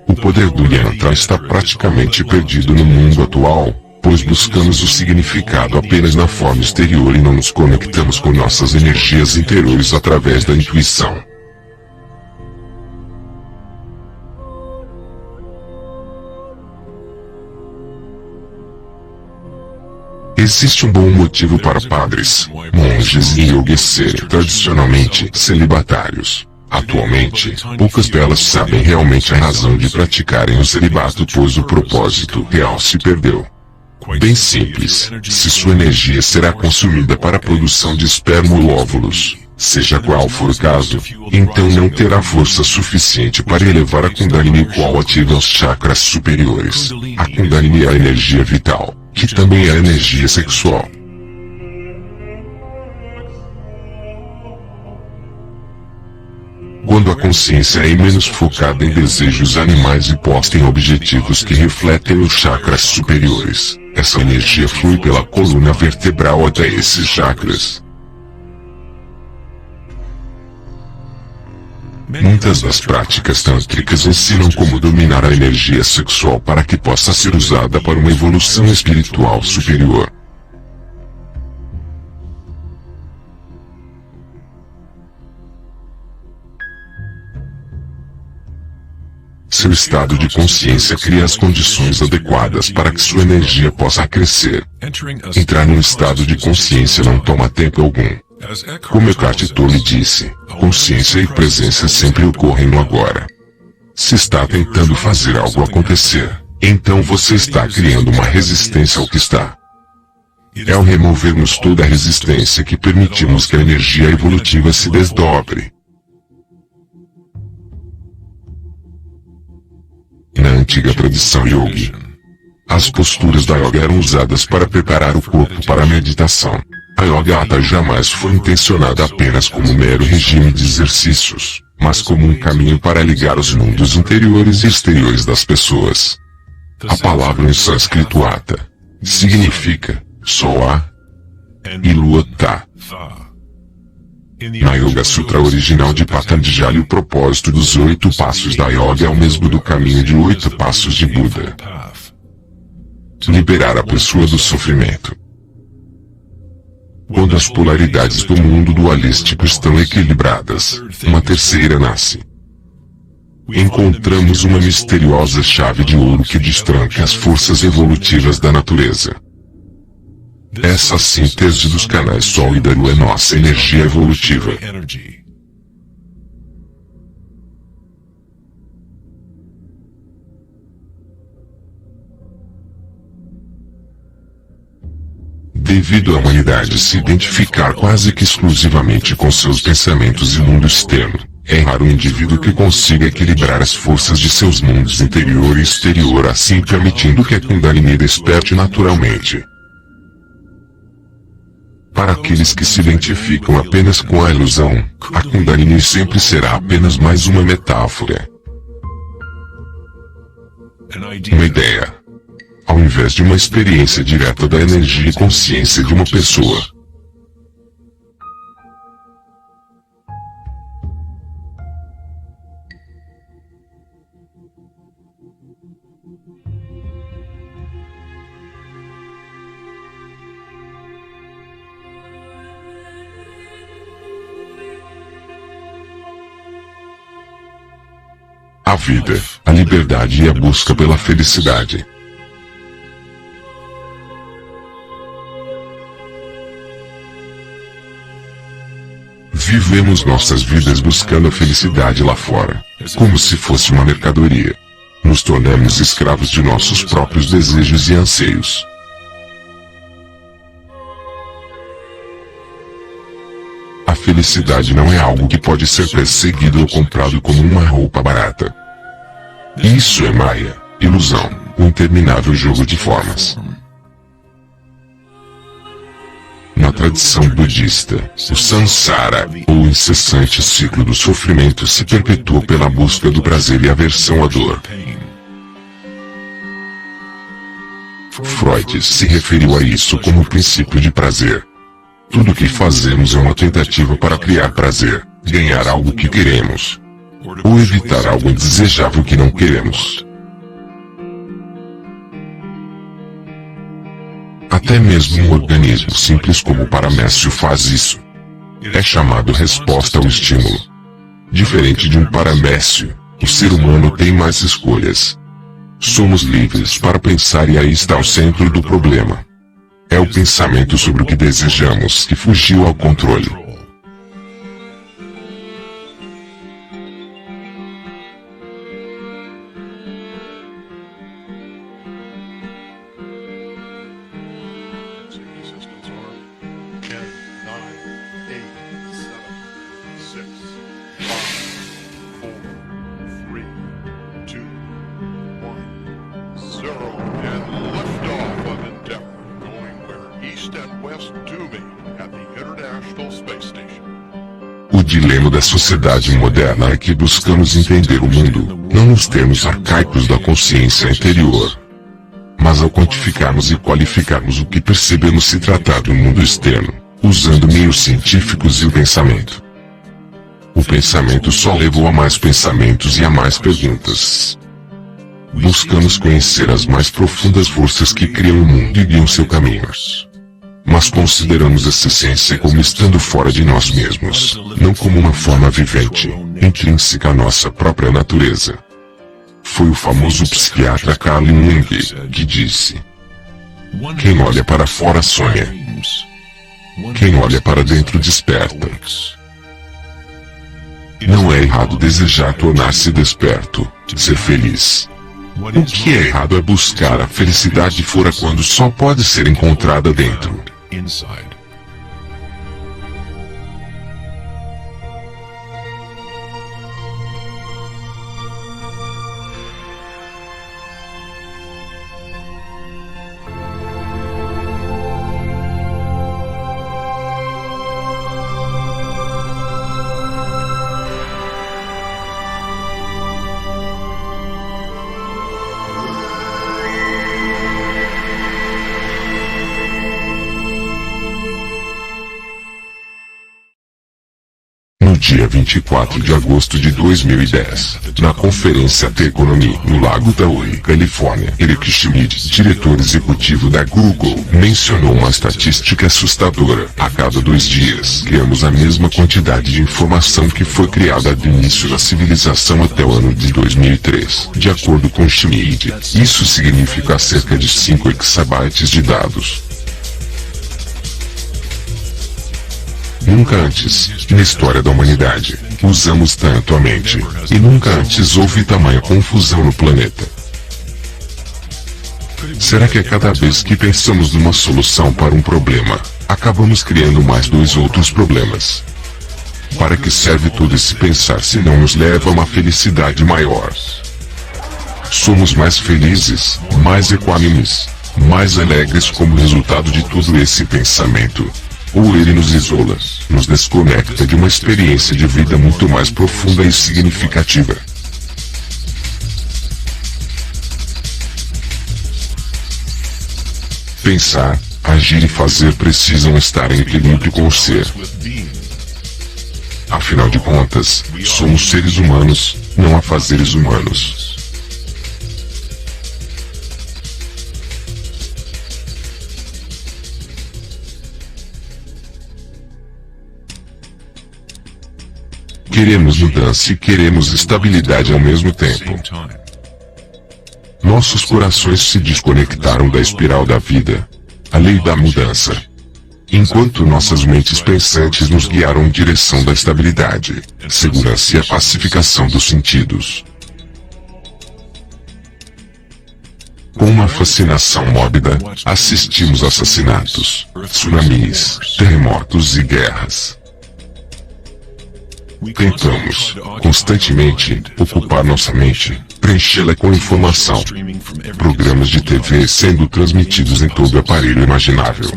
O poder do yantra está praticamente perdido no mundo atual, pois buscamos o significado apenas na forma exterior e não nos conectamos com nossas energias interiores através da intuição. Existe um bom motivo para padres, monges e yogis serem tradicionalmente celibatários. Atualmente, poucas delas sabem realmente a razão de praticarem o celibato, pois o propósito real se perdeu. Bem simples, se sua energia será consumida para a produção de esperma ou óvulos, seja qual for o caso, então não terá força suficiente para elevar a Kundalini, o qual ativa os chakras superiores. A Kundalini é a energia vital, que também é a energia sexual. Quando a consciência é menos focada em desejos animais e posta em objetivos que refletem os chakras superiores, essa energia flui pela coluna vertebral até esses chakras. Muitas das práticas tântricas ensinam como dominar a energia sexual para que possa ser usada para uma evolução espiritual superior. Seu estado de consciência cria as condições adequadas para que sua energia possa crescer. Entrar num estado de consciência não toma tempo algum. Como Eckhart Tolle disse, consciência e presença sempre ocorrem no agora. Se está tentando fazer algo acontecer, então você está criando uma resistência ao que está. É ao removermos toda a resistência que permitimos que a energia evolutiva se desdobre. Na antiga tradição yogi, as posturas da yoga eram usadas para preparar o corpo para a meditação. A yoga hatha jamais foi intencionada apenas como um mero regime de exercícios, mas como um caminho para ligar os mundos interiores e exteriores das pessoas. A palavra em sânscrito hatha significa sol a e lua ta. Na Yoga Sutra original de Patanjali, o propósito dos 8 passos da yoga é o mesmo do caminho de 8 passos de Buda: liberar a pessoa do sofrimento. Quando as polaridades do mundo dualístico estão equilibradas, uma terceira nasce. Encontramos uma misteriosa chave de ouro que destranca as forças evolutivas da natureza. Essa síntese dos canais Sol e da Lua é nossa energia evolutiva. Devido à humanidade se identificar quase que exclusivamente com seus pensamentos e mundo externo, é raro o indivíduo que consiga equilibrar as forças de seus mundos interior e exterior, assim permitindo que a Kundalini desperte naturalmente. Para aqueles que se identificam apenas com a ilusão, a Kundalini sempre será apenas mais uma metáfora. Uma ideia, ao invés de uma experiência direta da energia e consciência de uma pessoa. A vida, a liberdade e a busca pela felicidade. Vivemos nossas vidas buscando a felicidade lá fora, como se fosse uma mercadoria. Nos tornamos escravos de nossos próprios desejos e anseios. A felicidade não é algo que pode ser perseguido ou comprado como uma roupa barata. Isso é Maya, ilusão, um interminável jogo de formas. Na tradição budista, o samsara, ou o incessante ciclo do sofrimento, se perpetua pela busca do prazer e aversão à dor. Freud se referiu a isso como o princípio de prazer. Tudo o que fazemos é uma tentativa para criar prazer, ganhar algo que queremos, ou evitar algo indesejável que não queremos. Até mesmo um organismo simples como o paramécio faz isso. É chamado resposta ao estímulo. Diferente de um paramécio, o ser humano tem mais escolhas. Somos livres para pensar e aí está o centro do problema. É o pensamento sobre o que desejamos que fugiu ao controle. O dilema da sociedade moderna é que buscamos entender o mundo, não nos termos arcaicos da consciência interior, mas ao quantificarmos e qualificarmos o que percebemos se tratar do mundo externo, usando meios científicos e o pensamento. O pensamento só levou a mais pensamentos e a mais perguntas. Buscamos conhecer as mais profundas forças que criam o mundo e guiam seu caminho. Mas consideramos essa essência como estando fora de nós mesmos, não como uma forma vivente, intrínseca à nossa própria natureza. Foi o famoso psiquiatra Carl Jung que disse: quem olha para fora sonha. Quem olha para dentro desperta. Não é errado desejar tornar-se desperto, ser feliz. O que é errado é buscar a felicidade fora quando só pode ser encontrada dentro. No dia 24 de agosto de 2010, na conferência The Economy, no Lago Tahoe, Califórnia, Eric Schmidt, diretor executivo da Google, mencionou uma estatística assustadora. A cada 2 dias, criamos a mesma quantidade de informação que foi criada do início da civilização até o ano de 2003. De acordo com Schmidt, isso significa cerca de 5 exabytes de dados. Nunca antes, na história da humanidade, usamos tanto a mente, e nunca antes houve tamanha confusão no planeta. Será que a cada vez que pensamos numa solução para um problema, acabamos criando mais 2 outros problemas? Para que serve todo esse pensar se não nos leva a uma felicidade maior? Somos mais felizes, mais equânimes, mais alegres como resultado de todo esse pensamento? Ou ele nos isola, nos desconecta de uma experiência de vida muito mais profunda e significativa? Pensar, agir e fazer precisam estar em equilíbrio com o ser. Afinal de contas, somos seres humanos, não afazeres humanos. Queremos mudança e queremos estabilidade ao mesmo tempo. Nossos corações se desconectaram da espiral da vida, a lei da mudança, enquanto nossas mentes pensantes nos guiaram em direção da estabilidade, segurança e a pacificação dos sentidos. Com uma fascinação mórbida, assistimos a assassinatos, tsunamis, terremotos e guerras. Tentamos, constantemente, ocupar nossa mente, preenchê-la com informação. Programas de TV sendo transmitidos em todo o aparelho imaginável.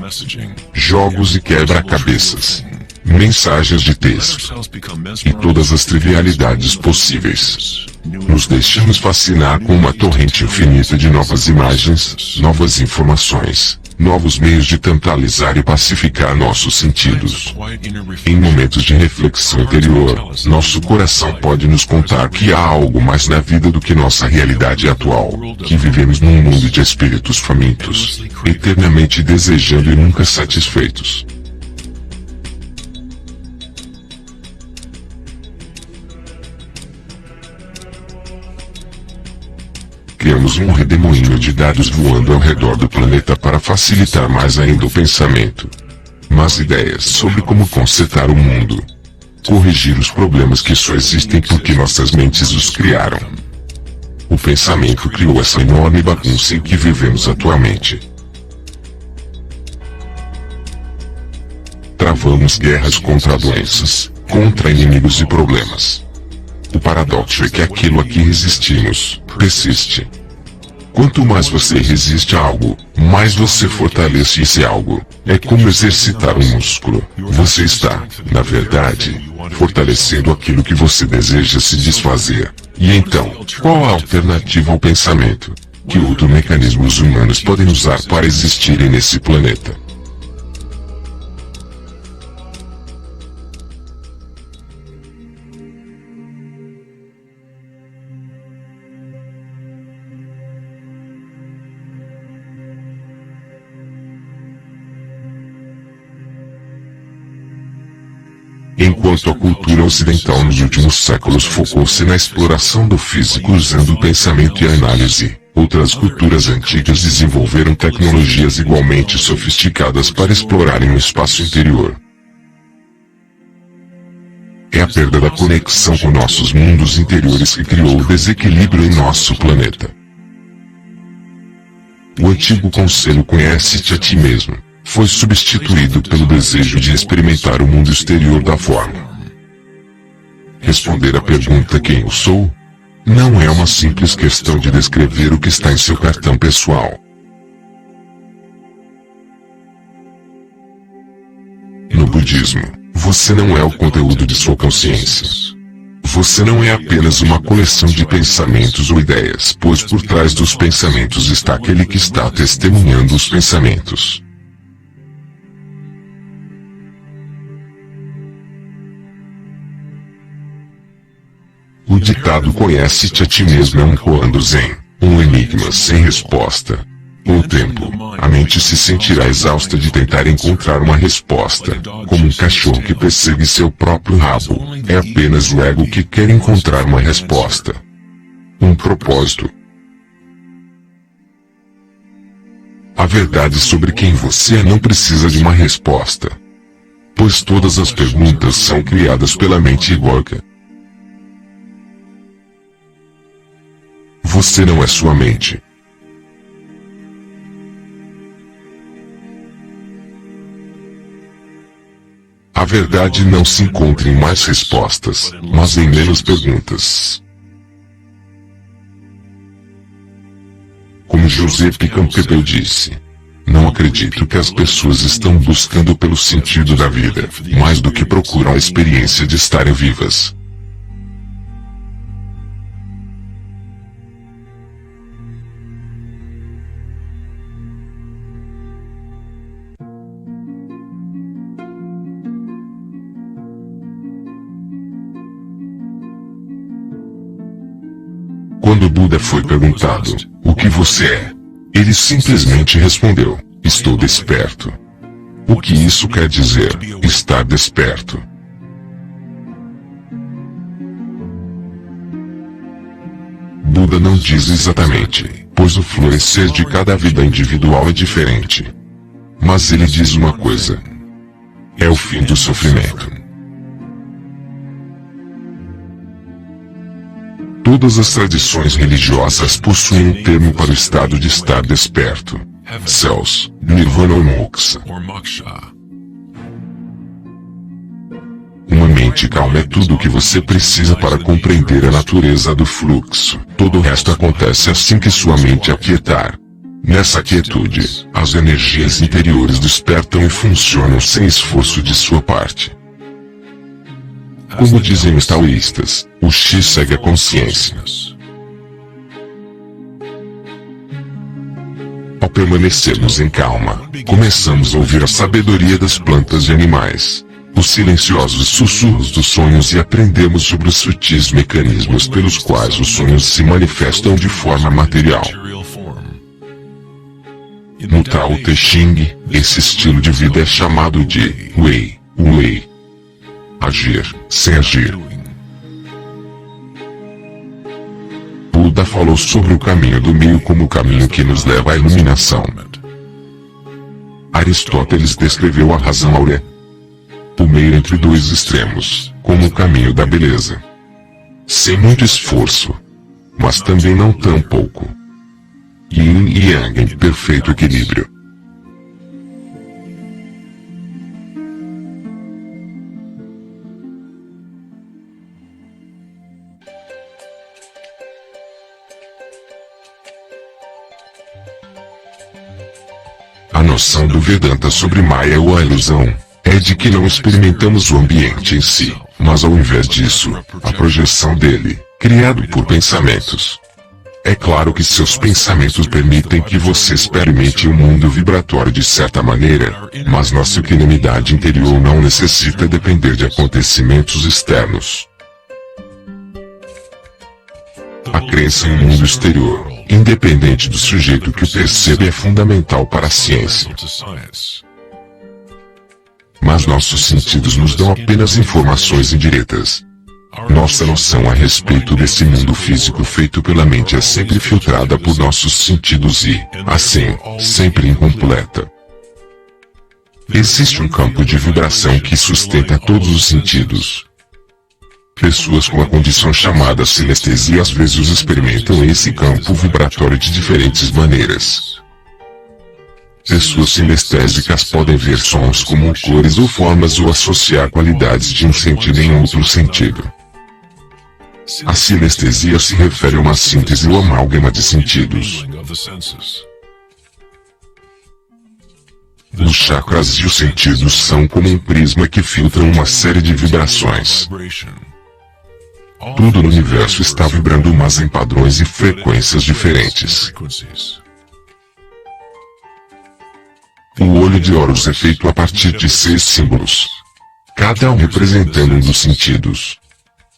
Jogos e quebra-cabeças. Mensagens de texto. E todas as trivialidades possíveis. Nos deixamos fascinar com uma torrente infinita de novas imagens, novas informações, novos meios de tantalizar e pacificar nossos sentidos. Em momentos de reflexão interior, nosso coração pode nos contar que há algo mais na vida do que nossa realidade atual, que vivemos num mundo de espíritos famintos, eternamente desejando e nunca satisfeitos. Criamos um redemoinho de dados voando ao redor do planeta para facilitar mais ainda o pensamento. Mas ideias sobre como consertar o mundo. Corrigir os problemas que só existem porque nossas mentes os criaram. O pensamento criou essa enorme bagunça em que vivemos atualmente. Travamos guerras contra doenças, contra inimigos e problemas. O paradoxo é que aquilo a que resistimos, persiste. Quanto mais você resiste a algo, mais você fortalece esse algo. É como exercitar um músculo. Você está, na verdade, fortalecendo aquilo que você deseja se desfazer. E então, qual a alternativa ao pensamento? Que outros mecanismos humanos podem usar para existirem nesse planeta? Enquanto a cultura ocidental nos últimos séculos focou-se na exploração do físico usando o pensamento e a análise, outras culturas antigas desenvolveram tecnologias igualmente sofisticadas para explorarem o espaço interior. É a perda da conexão com nossos mundos interiores que criou o desequilíbrio em nosso planeta. O antigo conselho "conhece-te a ti mesmo" foi substituído pelo desejo de experimentar o mundo exterior da forma. Responder à pergunta "quem eu sou?" não é uma simples questão de descrever o que está em seu cartão pessoal. No budismo, você não é o conteúdo de sua consciência. Você não é apenas uma coleção de pensamentos ou ideias, pois por trás dos pensamentos está aquele que está testemunhando os pensamentos. O ditado "conhece-te a ti mesmo" é um koan zen, um enigma sem resposta. Com o tempo, a mente se sentirá exausta de tentar encontrar uma resposta, como um cachorro que persegue seu próprio rabo. É apenas o ego que quer encontrar uma resposta. Um propósito. A verdade sobre quem você é não precisa de uma resposta, pois todas as perguntas são criadas pela mente egoica. Você não é sua mente. A verdade não se encontra em mais respostas, mas em menos perguntas. Como Joseph Campbell disse, não acredito que as pessoas estão buscando pelo sentido da vida, mais do que procuram a experiência de estarem vivas. Quando Buda foi perguntado, "O que você é?", ele simplesmente respondeu, "Estou desperto." O que isso quer dizer, estar desperto? Buda não diz exatamente, pois o florescer de cada vida individual é diferente. Mas ele diz uma coisa: é o fim do sofrimento. Todas as tradições religiosas possuem um termo para o estado de estar desperto: céus, nirvana ou moksha. Uma mente calma é tudo o que você precisa para compreender a natureza do fluxo. Todo o resto acontece assim que sua mente aquietar. Nessa quietude, as energias interiores despertam e funcionam sem esforço de sua parte. Como dizem os taoístas, o Xi segue a consciência. Ao permanecermos em calma, começamos a ouvir a sabedoria das plantas e animais, os silenciosos sussurros dos sonhos e aprendemos sobre os sutis mecanismos pelos quais os sonhos se manifestam de forma material. No Tao Te Ching, esse estilo de vida é chamado de Wei, Wei. Agir, sem agir. Buda falou sobre o caminho do meio como o caminho que nos leva à iluminação. Aristóteles descreveu a razão áurea, o meio entre dois extremos, como o caminho da beleza. Sem muito esforço, mas também não tão pouco. Yin e Yang em perfeito equilíbrio. A noção do Vedanta sobre Maya ou a ilusão é de que não experimentamos o ambiente em si, mas ao invés disso, a projeção dele, criado por pensamentos. É claro que seus pensamentos permitem que você experimente o mundo vibratório de certa maneira, mas nossa equanimidade interior não necessita depender de acontecimentos externos. A crença em um mundo exterior, independente do sujeito que o percebe, é fundamental para a ciência. Mas nossos sentidos nos dão apenas informações indiretas. Nossa noção a respeito desse mundo físico feito pela mente é sempre filtrada por nossos sentidos e, assim, sempre incompleta. Existe um campo de vibração que sustenta todos os sentidos. Pessoas com a condição chamada sinestesia às vezes experimentam esse campo vibratório de diferentes maneiras. Pessoas sinestésicas podem ver sons como cores ou formas ou associar qualidades de um sentido em outro sentido. A sinestesia se refere a uma síntese ou amálgama de sentidos. Os chakras e os sentidos são como um prisma que filtram uma série de vibrações. Tudo no universo está vibrando, mas em padrões e frequências diferentes. O olho de Horus é feito a partir de 6 símbolos, cada um representando um dos sentidos.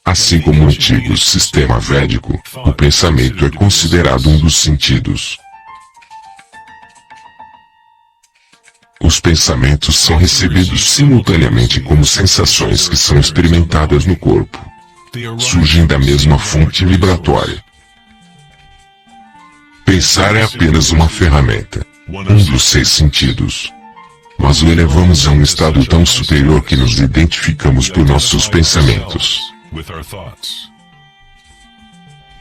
Assim como o antigo sistema védico, o pensamento é considerado um dos sentidos. Os pensamentos são recebidos simultaneamente como sensações que são experimentadas no corpo. Surgem da mesma fonte vibratória. Pensar é apenas uma ferramenta, um dos 6 sentidos. Mas o elevamos a um estado tão superior que nos identificamos por nossos pensamentos.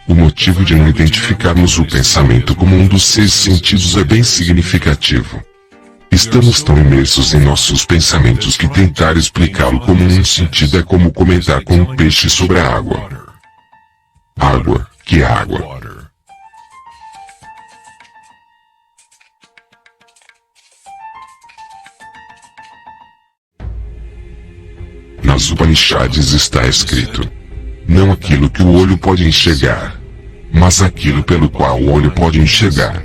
O motivo de não identificarmos o pensamento como um dos 6 sentidos é bem significativo. Estamos tão imersos em nossos pensamentos que tentar explicá-lo como um sentido é como comentar com um peixe sobre a água. Água, que é água? Nas Upanishads está escrito: não aquilo que o olho pode enxergar, mas aquilo pelo qual o olho pode enxergar.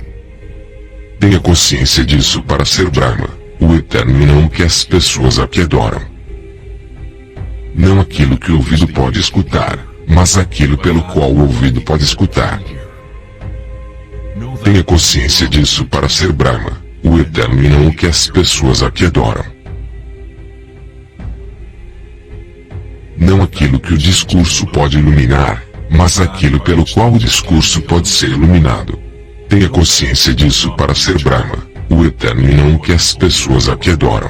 Tenha consciência disso para ser Brahma, o eterno, e não o que as pessoas aqui adoram. Não aquilo que o ouvido pode escutar, mas aquilo pelo qual o ouvido pode escutar. Tenha consciência disso para ser Brahma, o eterno, e não o que as pessoas aqui adoram. Não aquilo que o discurso pode iluminar, mas aquilo pelo qual o discurso pode ser iluminado. Tenha consciência disso para ser Brahma, o eterno, e não o que as pessoas aqui adoram.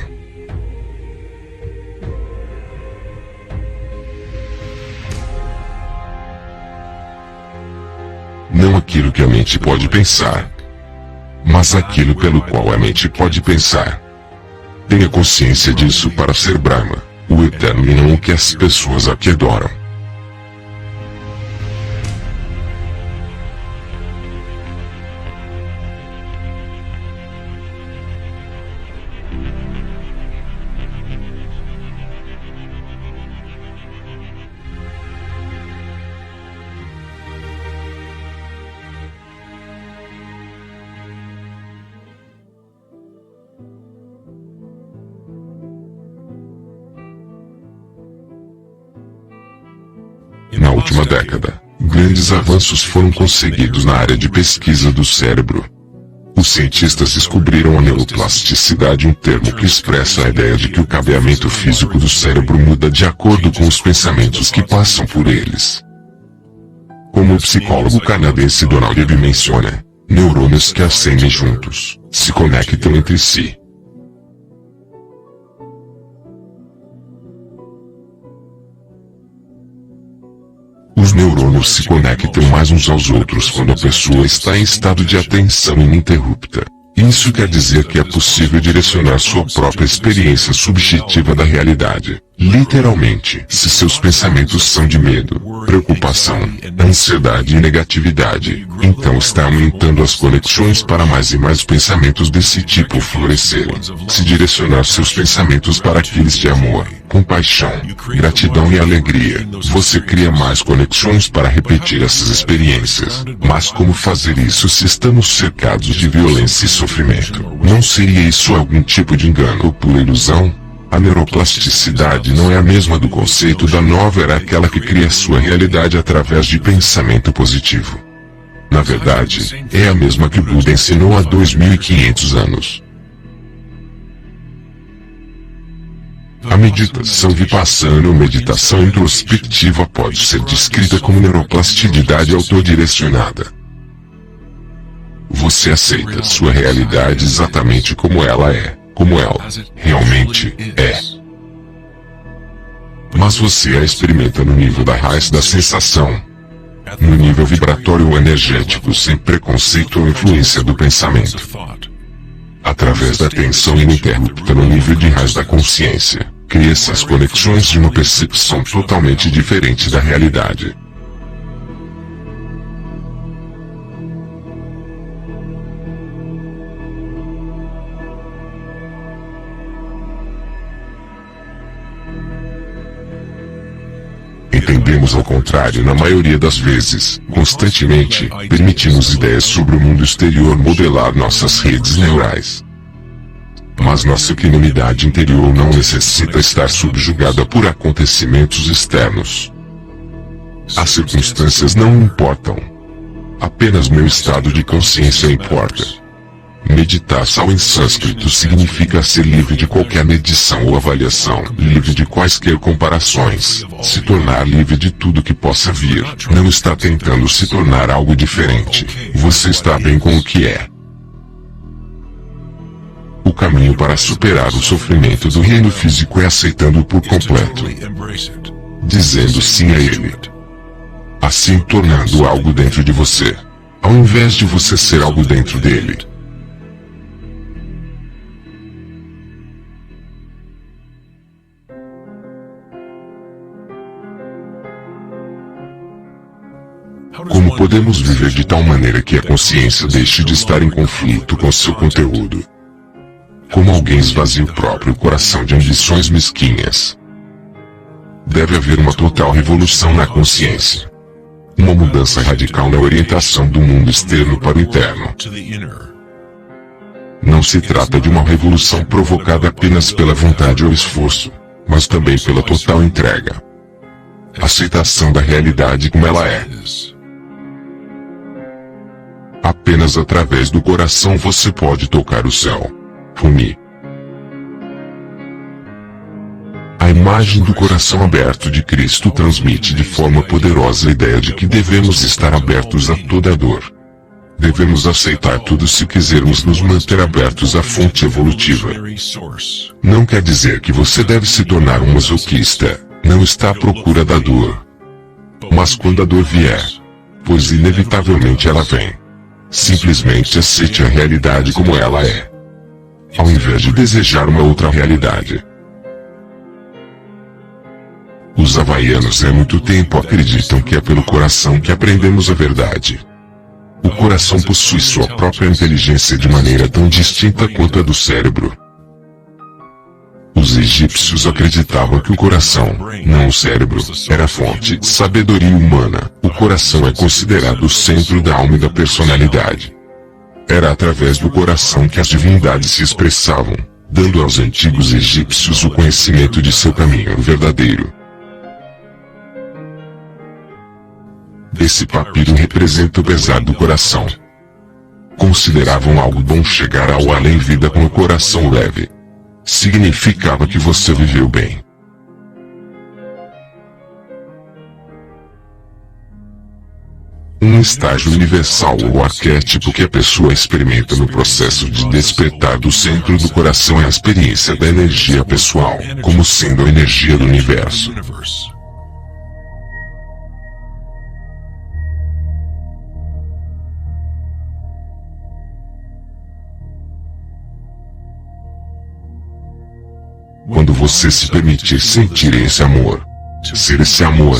Não aquilo que a mente pode pensar, mas aquilo pelo qual a mente pode pensar. Tenha consciência disso para ser Brahma, o eterno, e não o que as pessoas aqui adoram. Na última década, grandes avanços foram conseguidos na área de pesquisa do cérebro. Os cientistas descobriram a neuroplasticidade, um termo que expressa a ideia de que o cabeamento físico do cérebro muda de acordo com os pensamentos que passam por eles. Como o psicólogo canadense Donald Hebb menciona, neurônios que acendem juntos, se conectam entre si. Os neurônios se conectam mais uns aos outros quando a pessoa está em estado de atenção ininterrupta. Isso quer dizer que é possível direcionar sua própria experiência subjetiva da realidade, Literalmente, se seus pensamentos são de medo, preocupação, ansiedade e negatividade, então está aumentando as conexões para mais e mais pensamentos desse tipo florescerem. Se direcionar seus pensamentos para aqueles de amor, compaixão, gratidão e alegria, você cria mais conexões para repetir essas experiências. Mas como fazer isso se estamos cercados de violência e sofrimento? Não seria isso algum tipo de engano ou pura ilusão? A neuroplasticidade não é a mesma do conceito da nova era, aquela que cria sua realidade através de pensamento positivo. Na verdade, é a mesma que Buda ensinou há 2500 anos. A meditação vipassana ou meditação introspectiva pode ser descrita como neuroplasticidade autodirecionada. Você aceita sua realidade exatamente como ela é, como ela realmente é. Mas você a experimenta no nível da raiz da sensação, no nível vibratório ou energético, sem preconceito ou influência do pensamento. Através da atenção ininterrupta no nível de raiz da consciência, cria essas conexões de uma percepção totalmente diferente da realidade. Entendemos ao contrário na maioria das vezes, constantemente, permitimos ideias sobre o mundo exterior modelar nossas redes neurais. Mas nossa equanimidade interior não necessita estar subjugada por acontecimentos externos. As circunstâncias não importam. Apenas meu estado de consciência importa. Meditação em sânscrito significa ser livre de qualquer medição ou avaliação, livre de quaisquer comparações, se tornar livre de tudo que possa vir. Não está tentando se tornar algo diferente. Você está bem com o que é. O caminho para superar o sofrimento do reino físico é aceitando-o por completo, dizendo sim a ele. Assim tornando algo dentro de você, ao invés de você ser algo dentro dele. Como podemos viver de tal maneira que a consciência deixe de estar em conflito com seu conteúdo? Como alguém esvazia o próprio coração de ambições mesquinhas? Deve haver uma total revolução na consciência. Uma mudança radical na orientação do mundo externo para o interno. Não se trata de uma revolução provocada apenas pela vontade ou esforço, mas também pela total entrega. Aceitação da realidade como ela é. Apenas através do coração você pode tocar o céu. Rumi. A imagem do coração aberto de Cristo transmite de forma poderosa a ideia de que devemos estar abertos a toda dor. Devemos aceitar tudo se quisermos nos manter abertos à fonte evolutiva. Não quer dizer que você deve se tornar um masoquista, não está à procura da dor. Mas quando a dor vier, pois inevitavelmente ela vem, simplesmente aceite a realidade como ela é, ao invés de desejar uma outra realidade. Os havaianos há muito tempo acreditam que é pelo coração que aprendemos a verdade. O coração possui sua própria inteligência de maneira tão distinta quanto a do cérebro. Os egípcios acreditavam que o coração, não o cérebro, era a fonte de sabedoria humana. O coração é considerado o centro da alma e da personalidade. Era através do coração que as divindades se expressavam, dando aos antigos egípcios o conhecimento de seu caminho verdadeiro. Esse papiro representa o pesar do coração. Consideravam algo bom chegar ao além-vida com o coração leve. Significava que você viveu bem. Um estágio universal ou arquétipo que a pessoa experimenta no processo de despertar do centro do coração é a experiência da energia pessoal, como sendo a energia do universo. Quando você se permitir sentir esse amor, ser esse amor,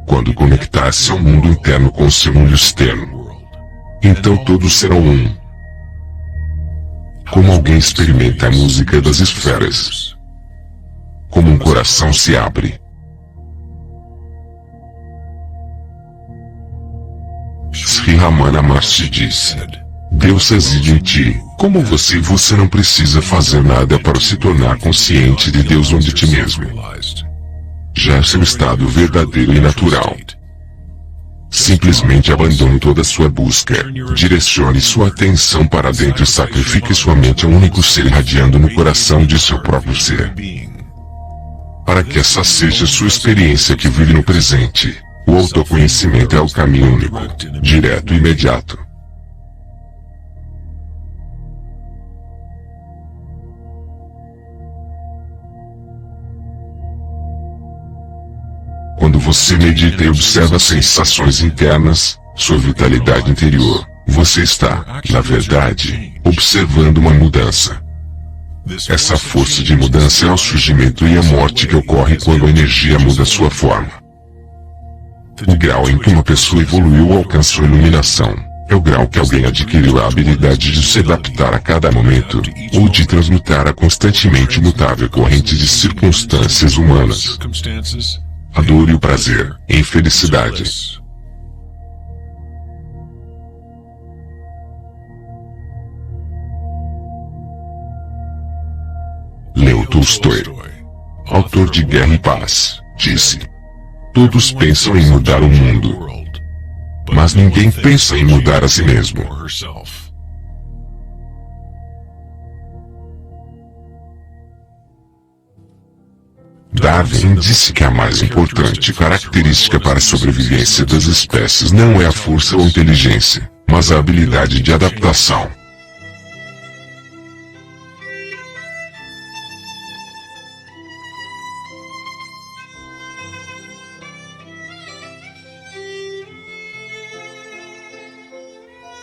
quando conectar-se ao mundo interno com o seu mundo externo, então todos serão um. Como alguém experimenta a música das esferas. Como um coração se abre. Sri Ramana Maharshi disse: Deus reside em ti. Como você não precisa fazer nada para se tornar consciente de Deus ou de ti mesmo. Já é seu estado verdadeiro e natural. Simplesmente abandone toda a sua busca, direcione sua atenção para dentro e sacrifique sua mente ao único ser irradiando no coração de seu próprio ser. Para que essa seja sua experiência que vive no presente, o autoconhecimento é o caminho único, direto e imediato. Quando você medita e observa as sensações internas, sua vitalidade interior, você está, na verdade, observando uma mudança. Essa força de mudança é o surgimento e a morte que ocorre quando a energia muda sua forma. O grau em que uma pessoa evoluiu ou alcançou iluminação, é o grau que alguém adquiriu a habilidade de se adaptar a cada momento, ou de transmutar a constantemente mutável corrente de circunstâncias humanas. A dor e o prazer, em felicidade. Leo Tolstói, autor de Guerra e Paz, disse: todos pensam em mudar o mundo, mas ninguém pensa em mudar a si mesmo. Darwin disse que a mais importante característica para a sobrevivência das espécies não é a força ou a inteligência, mas a habilidade de adaptação.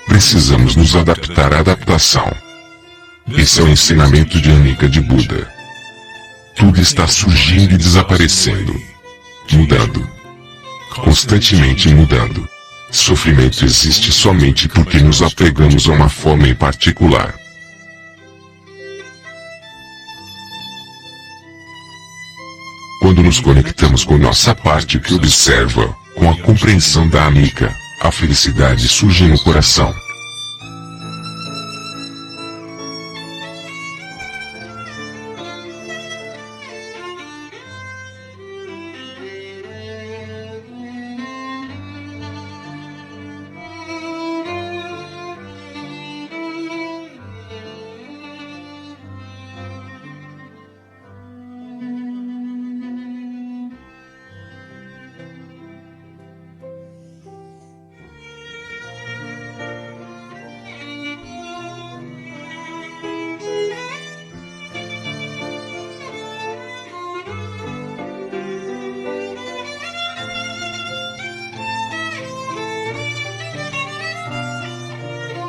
Precisamos nos adaptar à adaptação. Esse é o ensinamento de Anika de Buda. Tudo está surgindo e desaparecendo. Mudando. Constantemente mudando. Sofrimento existe somente porque nos apegamos a uma forma em particular. Quando nos conectamos com nossa parte que observa, com a compreensão da Anika, a felicidade surge no coração.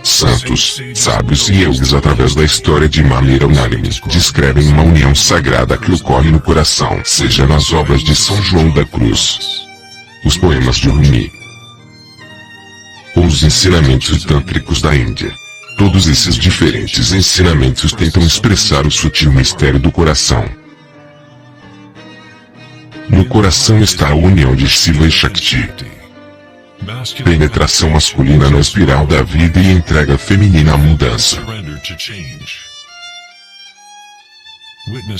Santos, sábios e yogis através da história de maneira unânime, descrevem uma união sagrada que ocorre no coração, seja nas obras de São João da Cruz, os poemas de Rumi, ou os ensinamentos tântricos da Índia. Todos esses diferentes ensinamentos tentam expressar o sutil mistério do coração. No coração está a união de Shiva e Shakti. Penetração masculina na espiral da vida e entrega feminina à mudança.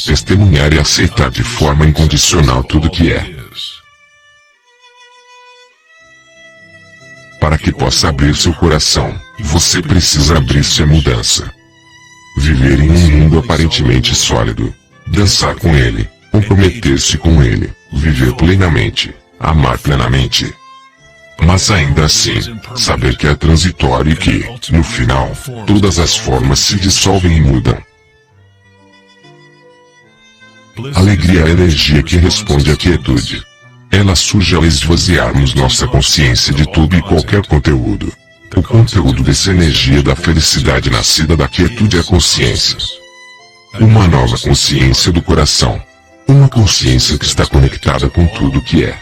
Testemunhar e aceitar de forma incondicional tudo que é. Para que possa abrir seu coração, você precisa abrir-se à mudança. Viver em um mundo aparentemente sólido. Dançar com ele, comprometer-se com ele, viver plenamente, amar plenamente. Mas ainda assim, saber que é transitório e que, no final, todas as formas se dissolvem e mudam. Alegria é a energia que responde à quietude. Ela surge ao esvaziarmos nossa consciência de tudo e qualquer conteúdo. O conteúdo dessa energia da felicidade nascida da quietude é a consciência. Uma nova consciência do coração. Uma consciência que está conectada com tudo o que é.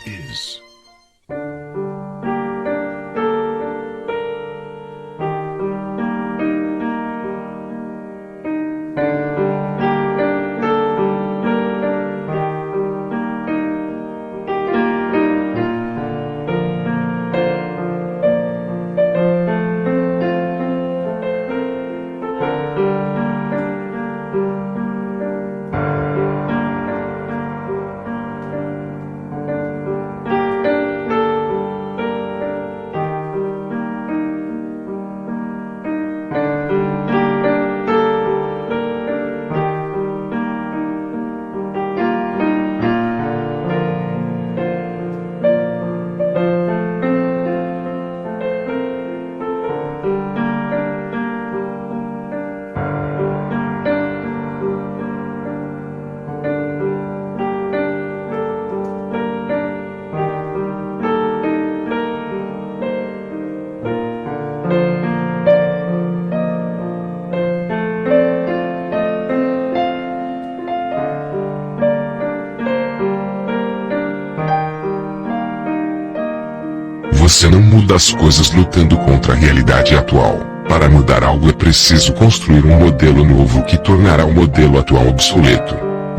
Você não muda as coisas lutando contra a realidade atual. Para mudar algo é preciso construir um modelo novo que tornará o modelo atual obsoleto.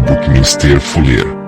Buckminster Fuller.